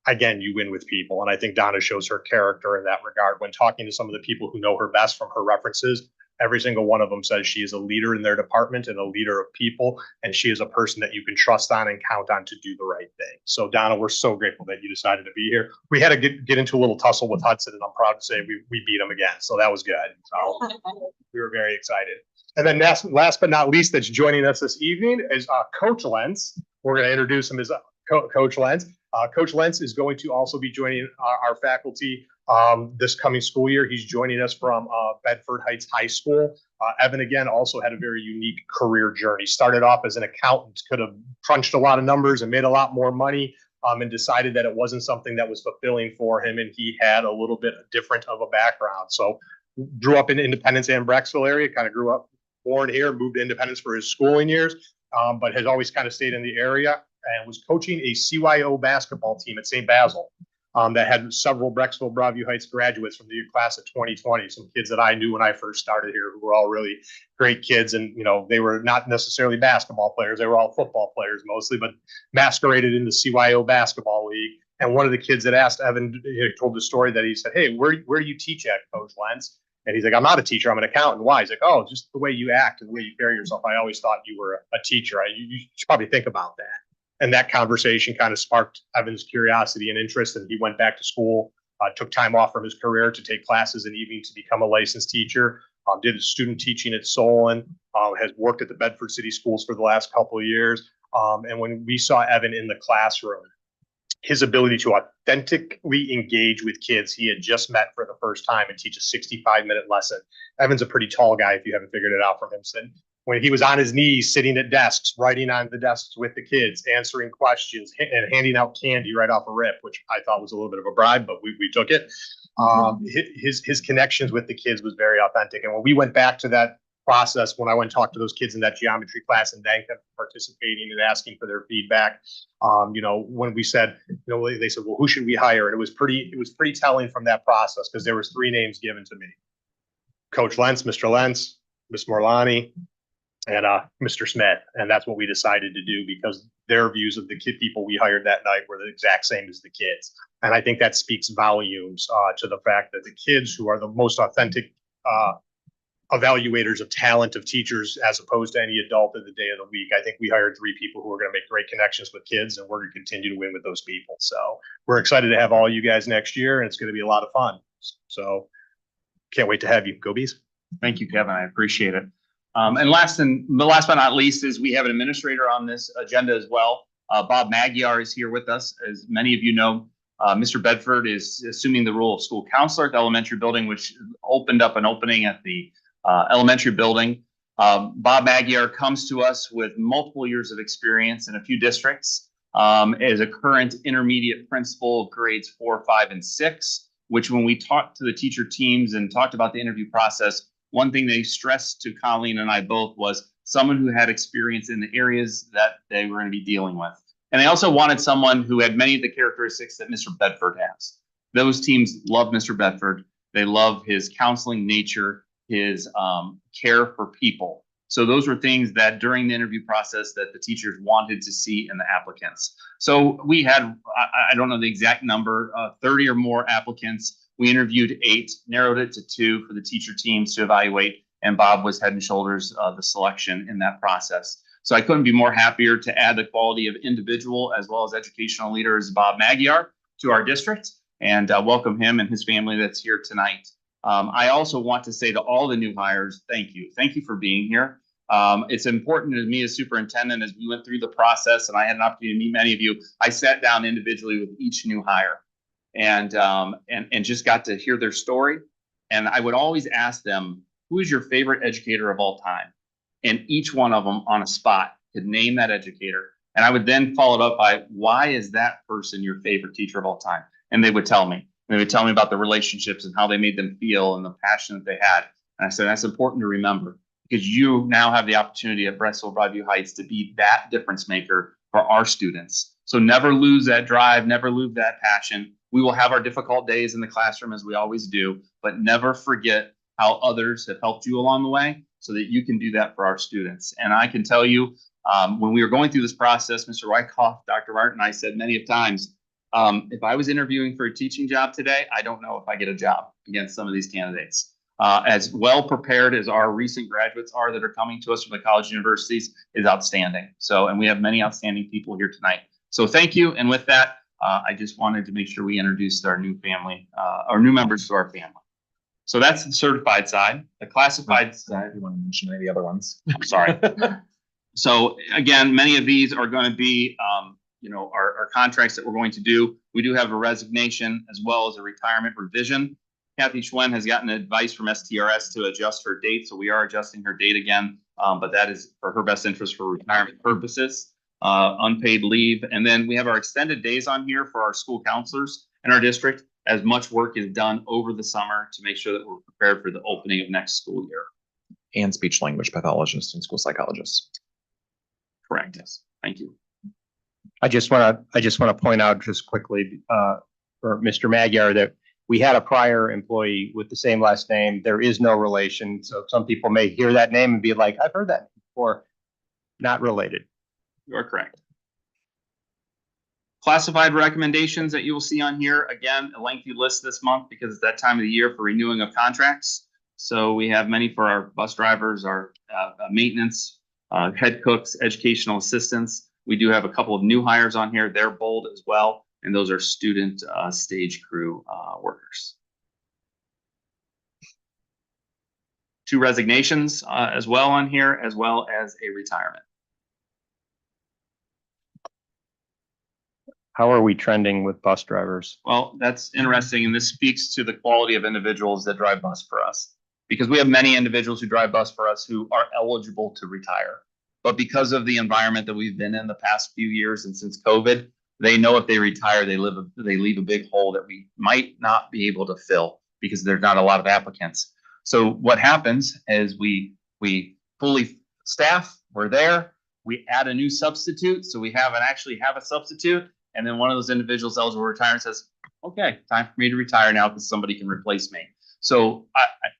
Again, you win with people. And I think Donna shows her character in that regard. When talking to some of the people who know her best from her references, every single one of them says she is a leader in their department and a leader of people. And she is a person that you can trust on and count on to do the right thing. So Donna, we're so grateful that you decided to be here. We had to get into a little tussle with Hudson, and I'm proud to say we beat him again. So that was good. So we were very excited. And then last but not least, that's joining us this evening is Coach Lentz. We're going to introduce him as Coach Lentz. Coach Lentz is going to also be joining our faculty this coming school year. He's joining us from Bedford Heights High School. Evan, again, also had a very unique career journey. Started off as an accountant, could have crunched a lot of numbers and made a lot more money, and decided that it wasn't something that was fulfilling for him, and he had a little bit different of a background. So grew up in Independence and Brecksville area, kind of grew up, born here, moved to Independence for his schooling years, but has always kind of stayed in the area, and was coaching a CYO basketball team at St. Basil that had several Brecksville Broadview Heights graduates from the class of 2020, some kids that I knew when I first started here who were all really great kids. And, they were not necessarily basketball players. They were all football players mostly, but masqueraded in the CYO basketball league. And one of the kids that asked Evan, told the story that he said, hey, where do you teach at, Coach Lentz? And he's like, I'm not a teacher, I'm an accountant. Why? He's like, oh, just the way you act and the way you carry yourself. I always thought you were a teacher. You should probably think about that. And that conversation kind of sparked Evan's curiosity and interest. And he went back to school, took time off from his career to take classes in the evening to become a licensed teacher, did student teaching at Solon, has worked at the Bedford City Schools for the last couple of years. And when we saw Evan in the classroom, his ability to authentically engage with kids he had just met for the first time and teach a 65-minute lesson. Evan's a pretty tall guy, if you haven't figured it out from him. So when he was on his knees, sitting at desks, writing on the desks with the kids, answering questions, and handing out candy right off a rip, which I thought was a little bit of a bribe, but we took it. His connections with the kids was very authentic. And when we went back to that process, when I went and talked to those kids in that geometry class and thanked them for participating and asking for their feedback, when we said, they said, well, who should we hire? And it was pretty telling from that process, because there was 3 names given to me: Coach Lentz, Mr. Lentz, Ms. Morlani, and Mr. Smith. And that's what we decided to do, because their views of the people we hired that night were the exact same as the kids. And I think that speaks volumes to the fact that the kids, who are the most authentic evaluators of talent of teachers, as opposed to any adult in the day of the week, I think we hired 3 people who are going to make great connections with kids, and we're going to continue to win with those people. So we're excited to have all you guys next year, and it's going to be a lot of fun. So can't wait to have you. Go Bees. Thank you, Kevin. I appreciate it. And last but not least is we have an administrator on this agenda as well. Bob Magyar is here with us. As many of you know, Mr. Bedford is assuming the role of school counselor at the elementary building, which opened up an opening at the elementary building. Bob Magyar comes to us with multiple years of experience in a few districts as a current intermediate principal of grades 4, 5, and 6, which when we talked to the teacher teams and talked about the interview process, one thing they stressed to Colleen and I both was someone who had experience in the areas that they were going to be dealing with. And they also wanted someone who had many of the characteristics that Mr. Bedford has. Those teams love Mr. Bedford. They love his counseling nature, his care for people. So those were things that during the interview process that the teachers wanted to see in the applicants. So we had, I don't know the exact number, 30 or more applicants. We interviewed 8, narrowed it to 2 for the teacher teams to evaluate, and Bob was head and shoulders of the selection in that process. So I couldn't be more happier to add the quality of individual as well as educational leader as Bob Magyar to our district. and welcome him and his family that's here tonight. I also want to say to all the new hires, thank you. Thank you for being here. It's important to me as superintendent, as we went through the process and I had an opportunity to meet many of you, I sat down individually with each new hire and just got to hear their story. And I would always ask them, who is your favorite educator of all time? And each one of them on a spot could name that educator. And I would then follow it up by, why is that person your favorite teacher of all time? And they would tell me. They would tell me about the relationships and how they made them feel and the passion that they had. And I said, that's important to remember because you now have the opportunity at Brecksville Broadview Heights to be that difference maker for our students. So never lose that drive, never lose that passion. We will have our difficult days in the classroom as we always do, but never forget how others have helped you along the way so that you can do that for our students. And I can tell you, when we were going through this process, Mr. Wyckoff, Dr. Martin, I said many of times, if I was interviewing for a teaching job today, I don't know if I get a job against some of these candidates. As well prepared as our recent graduates are that are coming to us from the college and universities is outstanding. So, and we have many outstanding people here tonight. So thank you. And with that, I just wanted to make sure we introduced our new family, our new members to our family. So that's the certified side. The classified side. You want to mention any of the other ones? I'm sorry. So again, many of these are going to be, our contracts that we're going to do. We do have a resignation as well as a retirement revision. Kathy Schwen has gotten advice from STRS to adjust her date, so we are adjusting her date again, but that is for her best interest for retirement purposes, unpaid leave. And then we have our extended days on here for our school counselors in our district, as much work is done over the summer to make sure that we're prepared for the opening of next school year. And speech language pathologists and school psychologists. Correct. Yes. Thank you. I just want to point out just quickly for Mr. Magyar that we had a prior employee with the same last name. There is no relation. So some people may hear that name and be like, I've heard that before. Not related. You are correct. Classified recommendations that you will see on here. Again, a lengthy list this month because it's that time of the year for renewing of contracts. So we have many for our bus drivers, our maintenance, head cooks, educational assistants. We do have a couple of new hires on here. They're bold as well. And those are student stage crew workers. 2 resignations as well on here, as well as a retirement. How are we trending with bus drivers? Well, that's interesting. And this speaks to the quality of individuals that drive bus for us. Because we have many individuals who drive bus for us who are eligible to retire. But because of the environment that we've been in the past few years and since COVID, they know if they retire, they leave a big hole that we might not be able to fill because there's not a lot of applicants. So what happens is we fully staff, we're there, we add a new substitute. So we actually have a substitute. And then one of those individuals eligible to retire and says, okay, time for me to retire now because somebody can replace me. So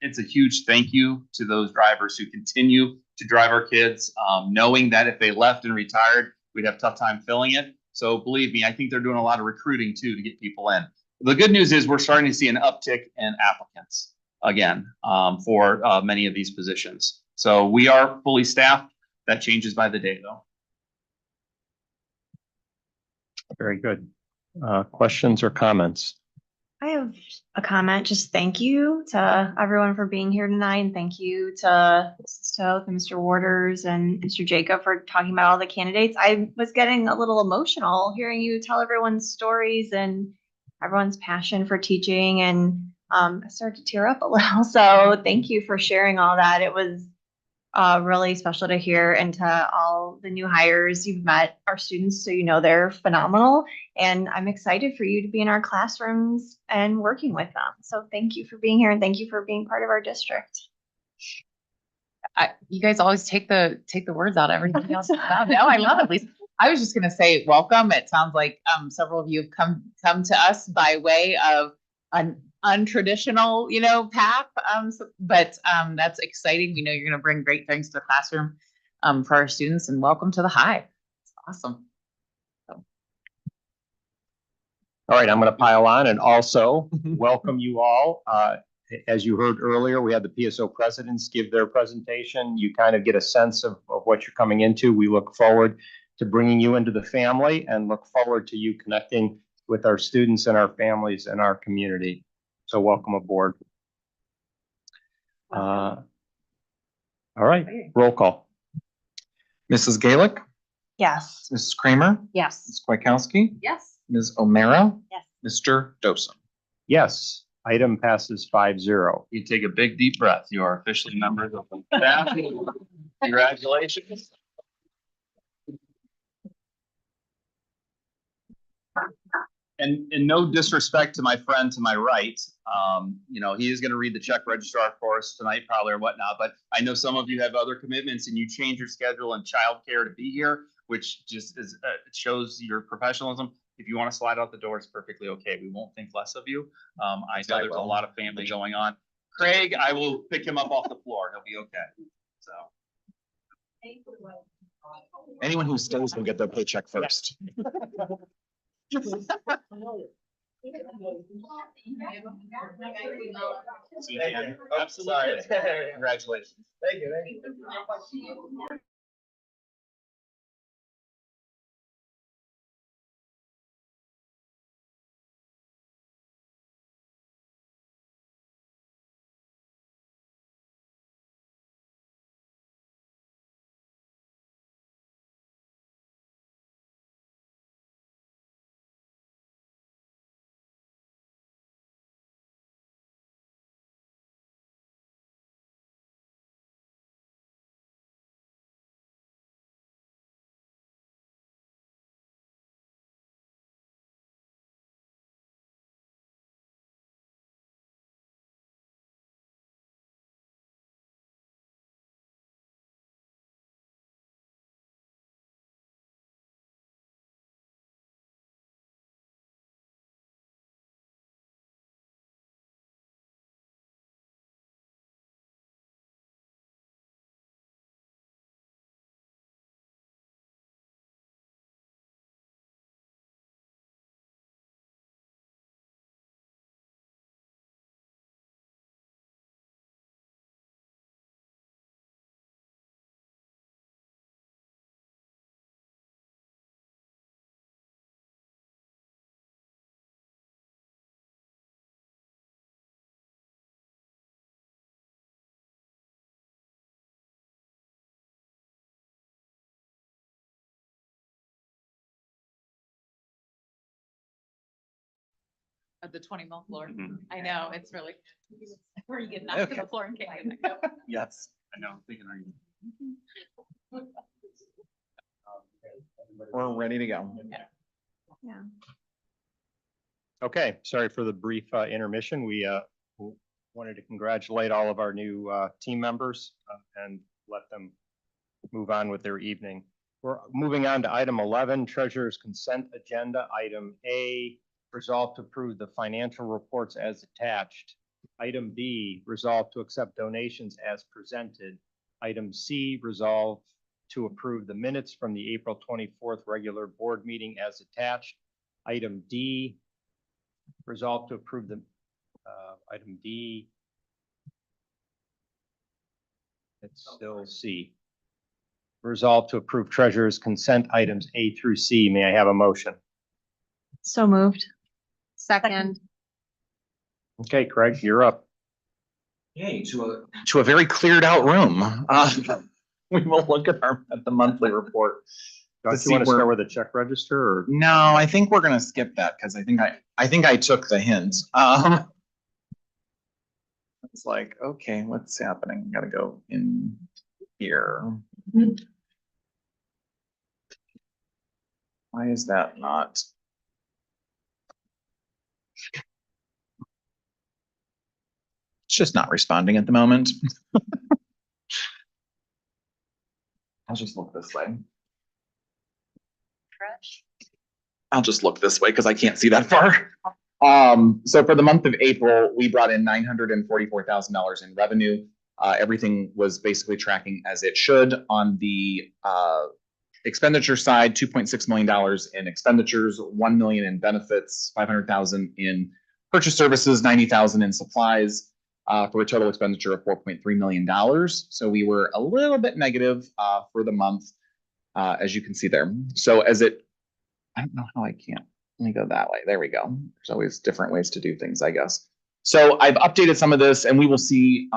it's a huge thank you to those drivers who continue to drive our kids, knowing that if they left and retired, we'd have a tough time filling it. So believe me, I think they're doing a lot of recruiting too to get people in. The good news is we're starting to see an uptick in applicants again for many of these positions. So we are fully staffed. That changes by the day though. Very good. Questions or comments? I have a comment. Just thank you to everyone for being here tonight. And thank you to Mrs. Toth and Mr. Waters and Mr. Jacob for talking about all the candidates. I was getting a little emotional hearing you tell everyone's stories and everyone's passion for teaching. And I started to tear up a little. So thank you for sharing all that. It was really special to hear, and to all the new hires. You've met our students, so you know they're phenomenal. And I'm excited for you to be in our classrooms and working with them. So thank you for being here and thank you for being part of our district. You guys always take the words out of everything else. No, I love it, Lisa. I was just going to say welcome. It sounds like several of you have come to us by way of an untraditional, path. But that's exciting. We know you're going to bring great things to the classroom for our students, and welcome to the Hive. It's awesome. All right, I'm going to pile on and also welcome you all. As you heard earlier, we had the PSO presidents give their presentation. You kind of get a sense of what you're coming into. We look forward to bringing you into the family and look forward to you connecting with our students and our families and our community. So welcome aboard. All right, roll call. Mrs. Gaelic, Yes. Mrs. Kramer, Yes. Ms. Kwiatkowski, Yes. Ms. O'Meara, Yes. Mr. Dosen. Yes, item passes 5-0. You take a big deep breath. You are officially members of the staff. Congratulations. And no disrespect to my friend to my right, he is going to read the check registrar for us tonight probably or whatnot, but I know some of you have other commitments and you change your schedule and childcare to be here, which just is, shows your professionalism. If you want to slide out the door, it's perfectly okay. We won't think less of you. I know there's a lot of family going on. Craig, I will pick him up off the floor. He'll be okay. So. Anyone who stays will get their paycheck first. Absolutely. Congratulations. Thank you. At the 20-mil floor. Mhm. I know, it's really, where you get knocked to the floor and can't get back up. Yes. I know, I'm thinking, are you? We're ready to go. Yeah. Okay, sorry for the brief intermission. We wanted to congratulate all of our new team members and let them move on with their evening. We're moving on to item 11, Treasurer's Consent Agenda. Item A, resolve to approve the financial reports as attached. Item B, resolve to accept donations as presented. Item C, resolve to approve the minutes from the April 24th regular board meeting as attached. Item D, resolve to approve the, item D, it's still C. Resolve to approve treasurer's consent items A through C. May I have a motion? So moved. Second. Okay, Craig, you're up. Yay, to a very cleared out room. We will look at the monthly report. Don't you want to start with a check register or? No, I think we're gonna skip that because I think I took the hint. It's like, okay, what's happening? Gotta go in here. Why is that not? It's just not responding at the moment. I'll just look this way. I'll just look this way because I can't see that far. So for the month of April, we brought in $944,000 in revenue. Everything was basically tracking as it should. On the expenditure side, $2.6 million in expenditures, $1 million in benefits, $500,000 in purchase services, $90,000 in supplies, for a total expenditure of $4.3 million. So we were a little bit negative for the month, as you can see there. So I don't know how I can't let me go that way. There we go. There's always different ways to do things, I guess. So I've updated some of this, and we will see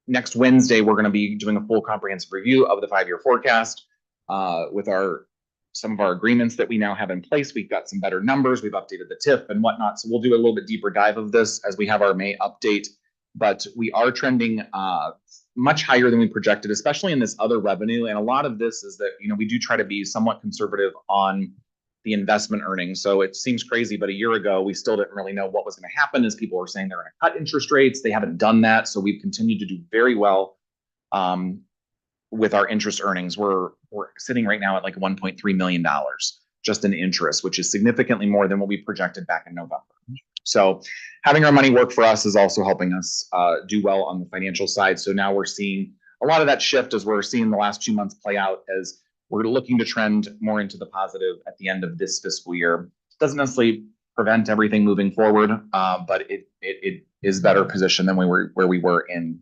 next Wednesday, we're going to be doing a full comprehensive review of the 5-year forecast with some of our agreements that we now have in place. We've got some better numbers. We've updated the TIF and whatnot. So we'll do a little bit deeper dive of this as we have our May update. But we are trending much higher than we projected, especially in this other revenue. And a lot of this is that, we do try to be somewhat conservative on the investment earnings. So it seems crazy, but a year ago, we still didn't really know what was going to happen as people were saying they're going to cut interest rates. They haven't done that. So we've continued to do very well with our interest earnings. We're sitting right now at like $1.3 million just in interest, which is significantly more than what we projected back in November. So having our money work for us is also helping us do well on the financial side. So now we're seeing a lot of that shift as we're seeing the last 2 months play out as we're looking to trend more into the positive at the end of this fiscal year. Doesn't necessarily prevent everything moving forward, but it is better positioned than where we were in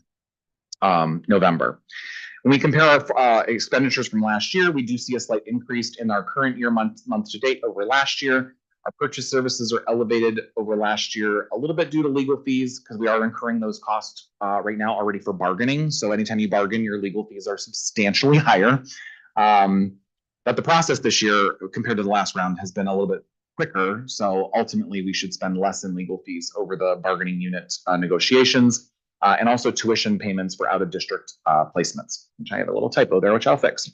November. When we compare our expenditures from last year, we do see a slight increase in our current year month to date over last year. Our purchase services are elevated over last year, a little bit due to legal fees because we are incurring those costs right now already for bargaining. So anytime you bargain, your legal fees are substantially higher. But the process this year compared to the last round has been a little bit quicker. So ultimately we should spend less in legal fees over the bargaining unit negotiations and also tuition payments for out of district placements, which I have a little typo there, which I'll fix.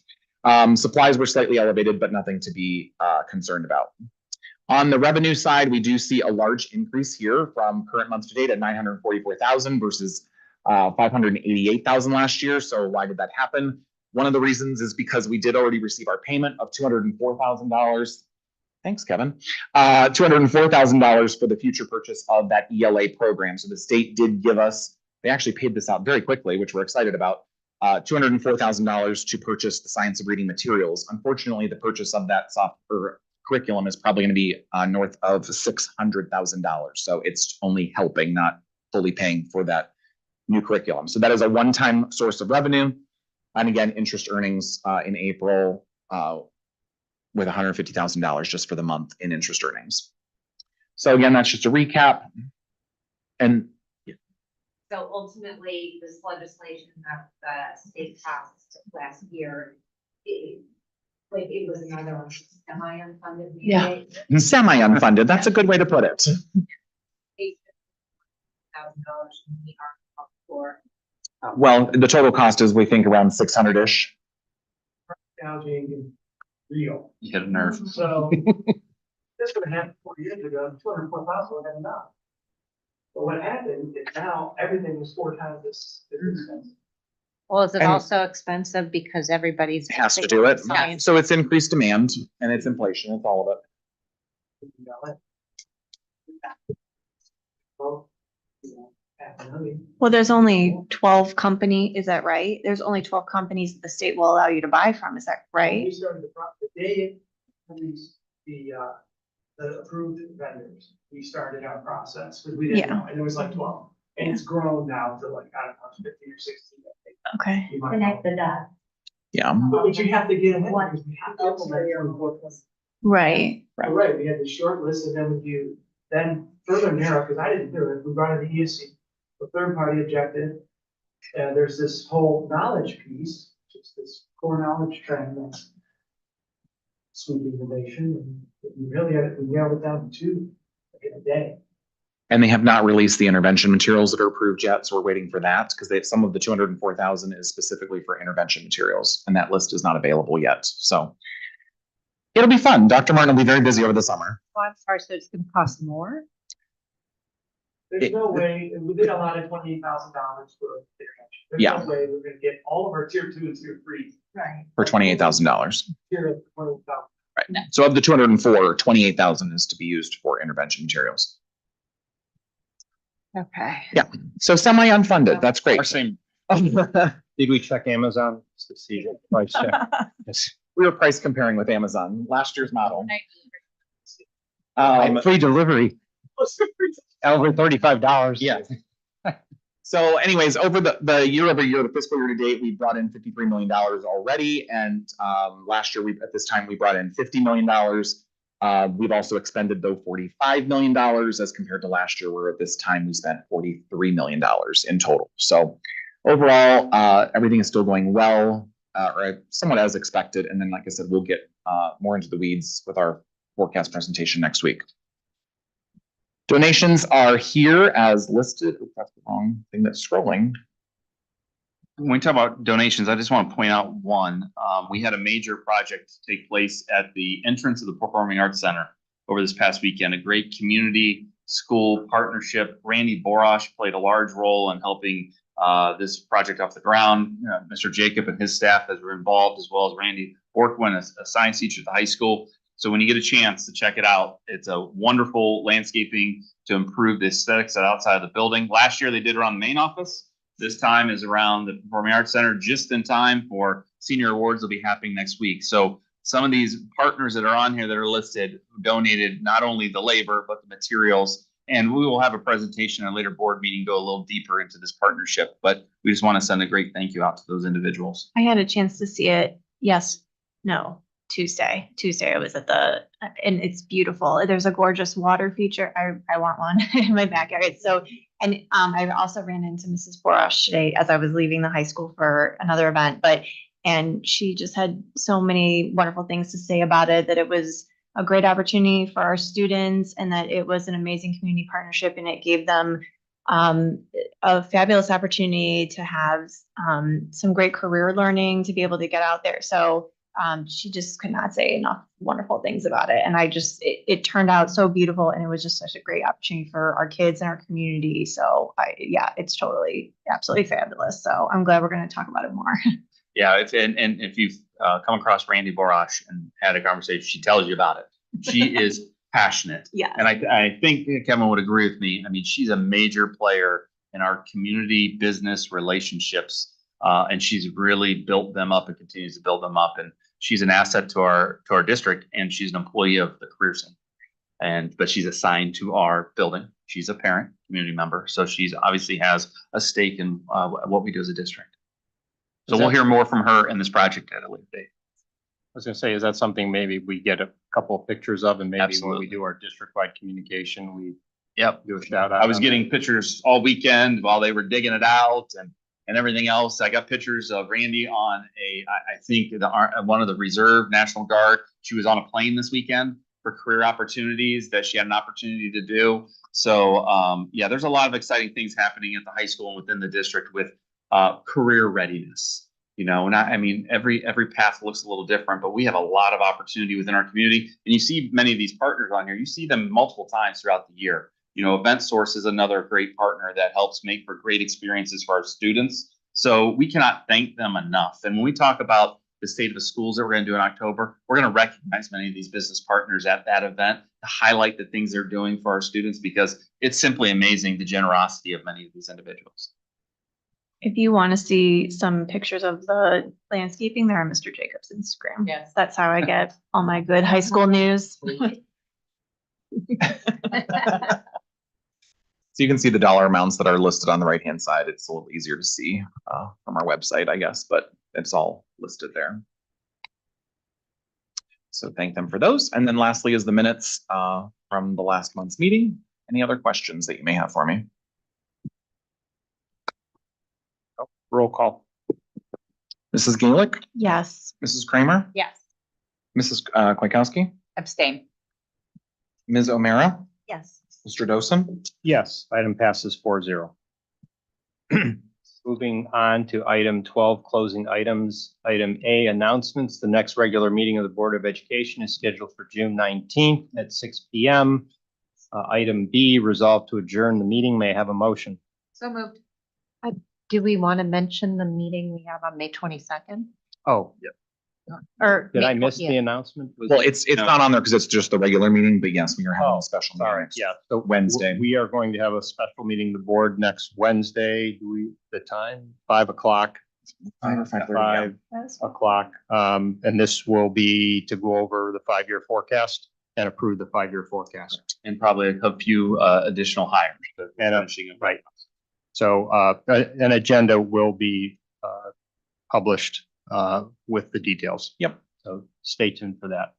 Supplies were slightly elevated, but nothing to be concerned about. On the revenue side, we do see a large increase here from current month to date at 944,000 versus 588,000 last year. So why did that happen? One of the reasons is because we did already receive our payment of $204,000. Thanks, Kevin. $204,000 for the future purchase of that ELA program. So the state did give us, they actually paid this out very quickly, which we're excited about, $204,000 to purchase the science of reading materials. Unfortunately, the purchase of that software curriculum is probably going to be north of $600,000. So it's only helping, not fully paying for that new curriculum. So that is a one-time source of revenue. And again, interest earnings in April with $150,000 just for the month in interest earnings. So again, that's just a recap. And So ultimately, this legislation that the state passed last year, it was another semi-unfunded. Yeah. Semi-unfunded, that's a good way to put it. $8,000 for. Well, the total cost is, we think, around 600-ish. Gouging real. You hit a nerve. So this would have happened 4 years ago, 204,000 would have enough. But what happened is now everything is 4 times this expensive. Well, is it And- also expensive because everybody's. Has to do it. Science. So it's increased demand and it's inflation. It's all of it. Well, you know, $500,000. Well, there's only 12 is that right? There's only 12 companies that the state will allow you to buy from, is that We right? started the day the approved vendors, we started our process, because we didn't Yeah. know, and it was like 12. And it's grown now to like, I don't know, 15 or 16. I think. Okay. You might Connect know. the dots. Yeah. But you have to get ahead, One because we have to implement 24. Right. Right, we had the short list, and then you then further narrow, because I didn't do it, we brought in the ESC, the third party objective. And there's this whole knowledge piece, just this core knowledge trend that's sweeping the nation, and we really had it, we nailed it down to 2 in a day. And they have not released the intervention materials that are approved yet. So we're waiting for that because they have some of the 204,000 is specifically for intervention materials. And that list is not available yet. So it'll be fun. Dr. Martin will be very busy over the summer. Well, I'm sorry, so it's gonna cost more? There's no way, and we did a lot of $28,000 for intervention. There's Yeah. no way we're gonna get all of our tier 2 and tier 3. Right. For $28,000. Tier of 20,000. Right. So of the 204, 28,000 is to be used for intervention materials. Okay. Yeah. So semi-unfunded. That's great. Our same. Did we check Amazon to see the price check? Yes. We were price comparing with Amazon, last year's model. Free delivery, over $35. Yeah. So anyways, over the year over year, the fiscal year to date, we brought in $53 million already. And last year, at this time, we brought in $50 million. We've also expended though $45 million as compared to last year, where at this time we spent $43 million in total. So overall, everything is still going well, or somewhat as expected. And then, like I said, we'll get more into the weeds with our forecast presentation next week. Donations are here as listed. Oops, that's the wrong thing that's scrolling. When we talk about donations, I just want to point out one. We had a major project take place at the entrance of the Performing Arts Center over this past weekend. A great community school partnership. Randy Borosh played a large role in helping this project off the ground. Mr. Jacob and his staff were involved, as well as Randy Borkwin, a science teacher at the high school. So when you get a chance to check it out, it's a wonderful landscaping to improve the aesthetics outside of the building. Last year they did around the main office. This time is around the Performing Arts Center, just in time for senior awards will be happening next week. So some of these partners that are on here that are listed donated not only the labor, but the materials. And we will have a presentation at a later board meeting, go a little deeper into this partnership. But we just want to send a great thank you out to those individuals. I had a chance to see it. Tuesday. I was at and it's beautiful. There's a gorgeous water feature. I want one in my backyard. So, and I also ran into Mrs. Borosh today as I was leaving the high school for another event, and she just had so many wonderful things to say about it, that it was a great opportunity for our students and that it was an amazing community partnership, and it gave them a fabulous opportunity to have some great career learning, to be able to get out there. So she just could not say enough wonderful things about it. And it turned out so beautiful, and it was just such a great opportunity for our kids and our community. So it's totally, absolutely fabulous. So I'm glad we're going to talk about it more. Yeah, and if you've come across Randy Borosh and had a conversation, she tells you about it. She is passionate. Yeah. And I think Kevin would agree with me. I mean, she's a major player in our community business relationships, and she's really built them up and continues to build them up. And she's an asset to our district, and she's an employee of the Career Center. But she's assigned to our building. She's a parent, community member, so she's obviously has a stake in what we do as a district. So we'll hear more from her in this project at a later date. I was gonna say, is that something maybe we get a couple of pictures of, and maybe when Absolutely. we do our district-wide communication, we Yep. do a shout out? I was on getting pictures all weekend while they were digging it out and everything else. I got pictures of Randy on I think one of the Reserve National Guard. She was on a plane this weekend for career opportunities that she had an opportunity to do. So there's a lot of exciting things happening at the high school and within the district with career readiness. And I mean, every path looks a little different, but we have a lot of opportunity within our community. And you see many of these partners on here. You see them multiple times throughout the year. Event Source is another great partner that helps make for great experiences for our students. So we cannot thank them enough. And when we talk about the state of the schools that we're going to do in October, we're going to recognize many of these business partners at that event to highlight the things they're doing for our students, because it's simply amazing the generosity of many of these individuals. If you want to see some pictures of the landscaping, they're on Mr. Jacobs' Instagram. Yes. That's how I get all my good high school news. So you can see the dollar amounts that are listed on the right-hand side. It's a little easier to see from our website, I guess, but it's all listed there. So thank them for those. And then lastly is the minutes from the last month's meeting. Any other questions that you may have for me? Roll call. Mrs. Gaelick, Yes. Mrs. Kramer, Yes. Mrs. Kwiatkowski, Abstain. Ms. O'Mara, Yes. Mr. Dosen. Yes, item passes 4-0. Moving on to item 12, closing items. Item A, announcements. The next regular meeting of the Board of Education is scheduled for June 19th at 6 p.m. Item B, resolve to adjourn the meeting. May I have a motion? So moved. Do we want to mention the meeting we have on May 22nd? Oh, Or did May I miss 20th? the announcement? Was Well, it- it's not on there because it's just the regular meeting, but yes, we are having Oh, a special meeting. Sorry, yeah. So Wednesday. We are going to have a special meeting, the board next Wednesday. The time? 5 o'clock. 5 or 5:30, 5 o'clock. And this will be to go over the 5-year forecast and approve the 5-year forecast. And probably a few additional hires. And, finishing up. right. So an agenda will be published with the details. Yep. So stay tuned for that.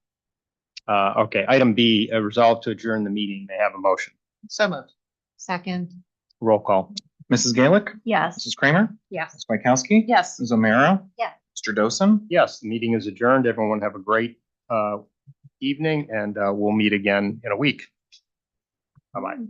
Okay, item B, a resolve to adjourn the meeting. May I have a motion? So moved. Second, Roll call. Mrs. Gaelic, Yes. Mrs. Kramer, yes. Ms. Kwiatkowski. Yes. Ms. O'Meara. Yeah. Mr. Dosen. Yes, the meeting is adjourned. Everyone have a great evening, and we'll meet again in a week. Bye-bye.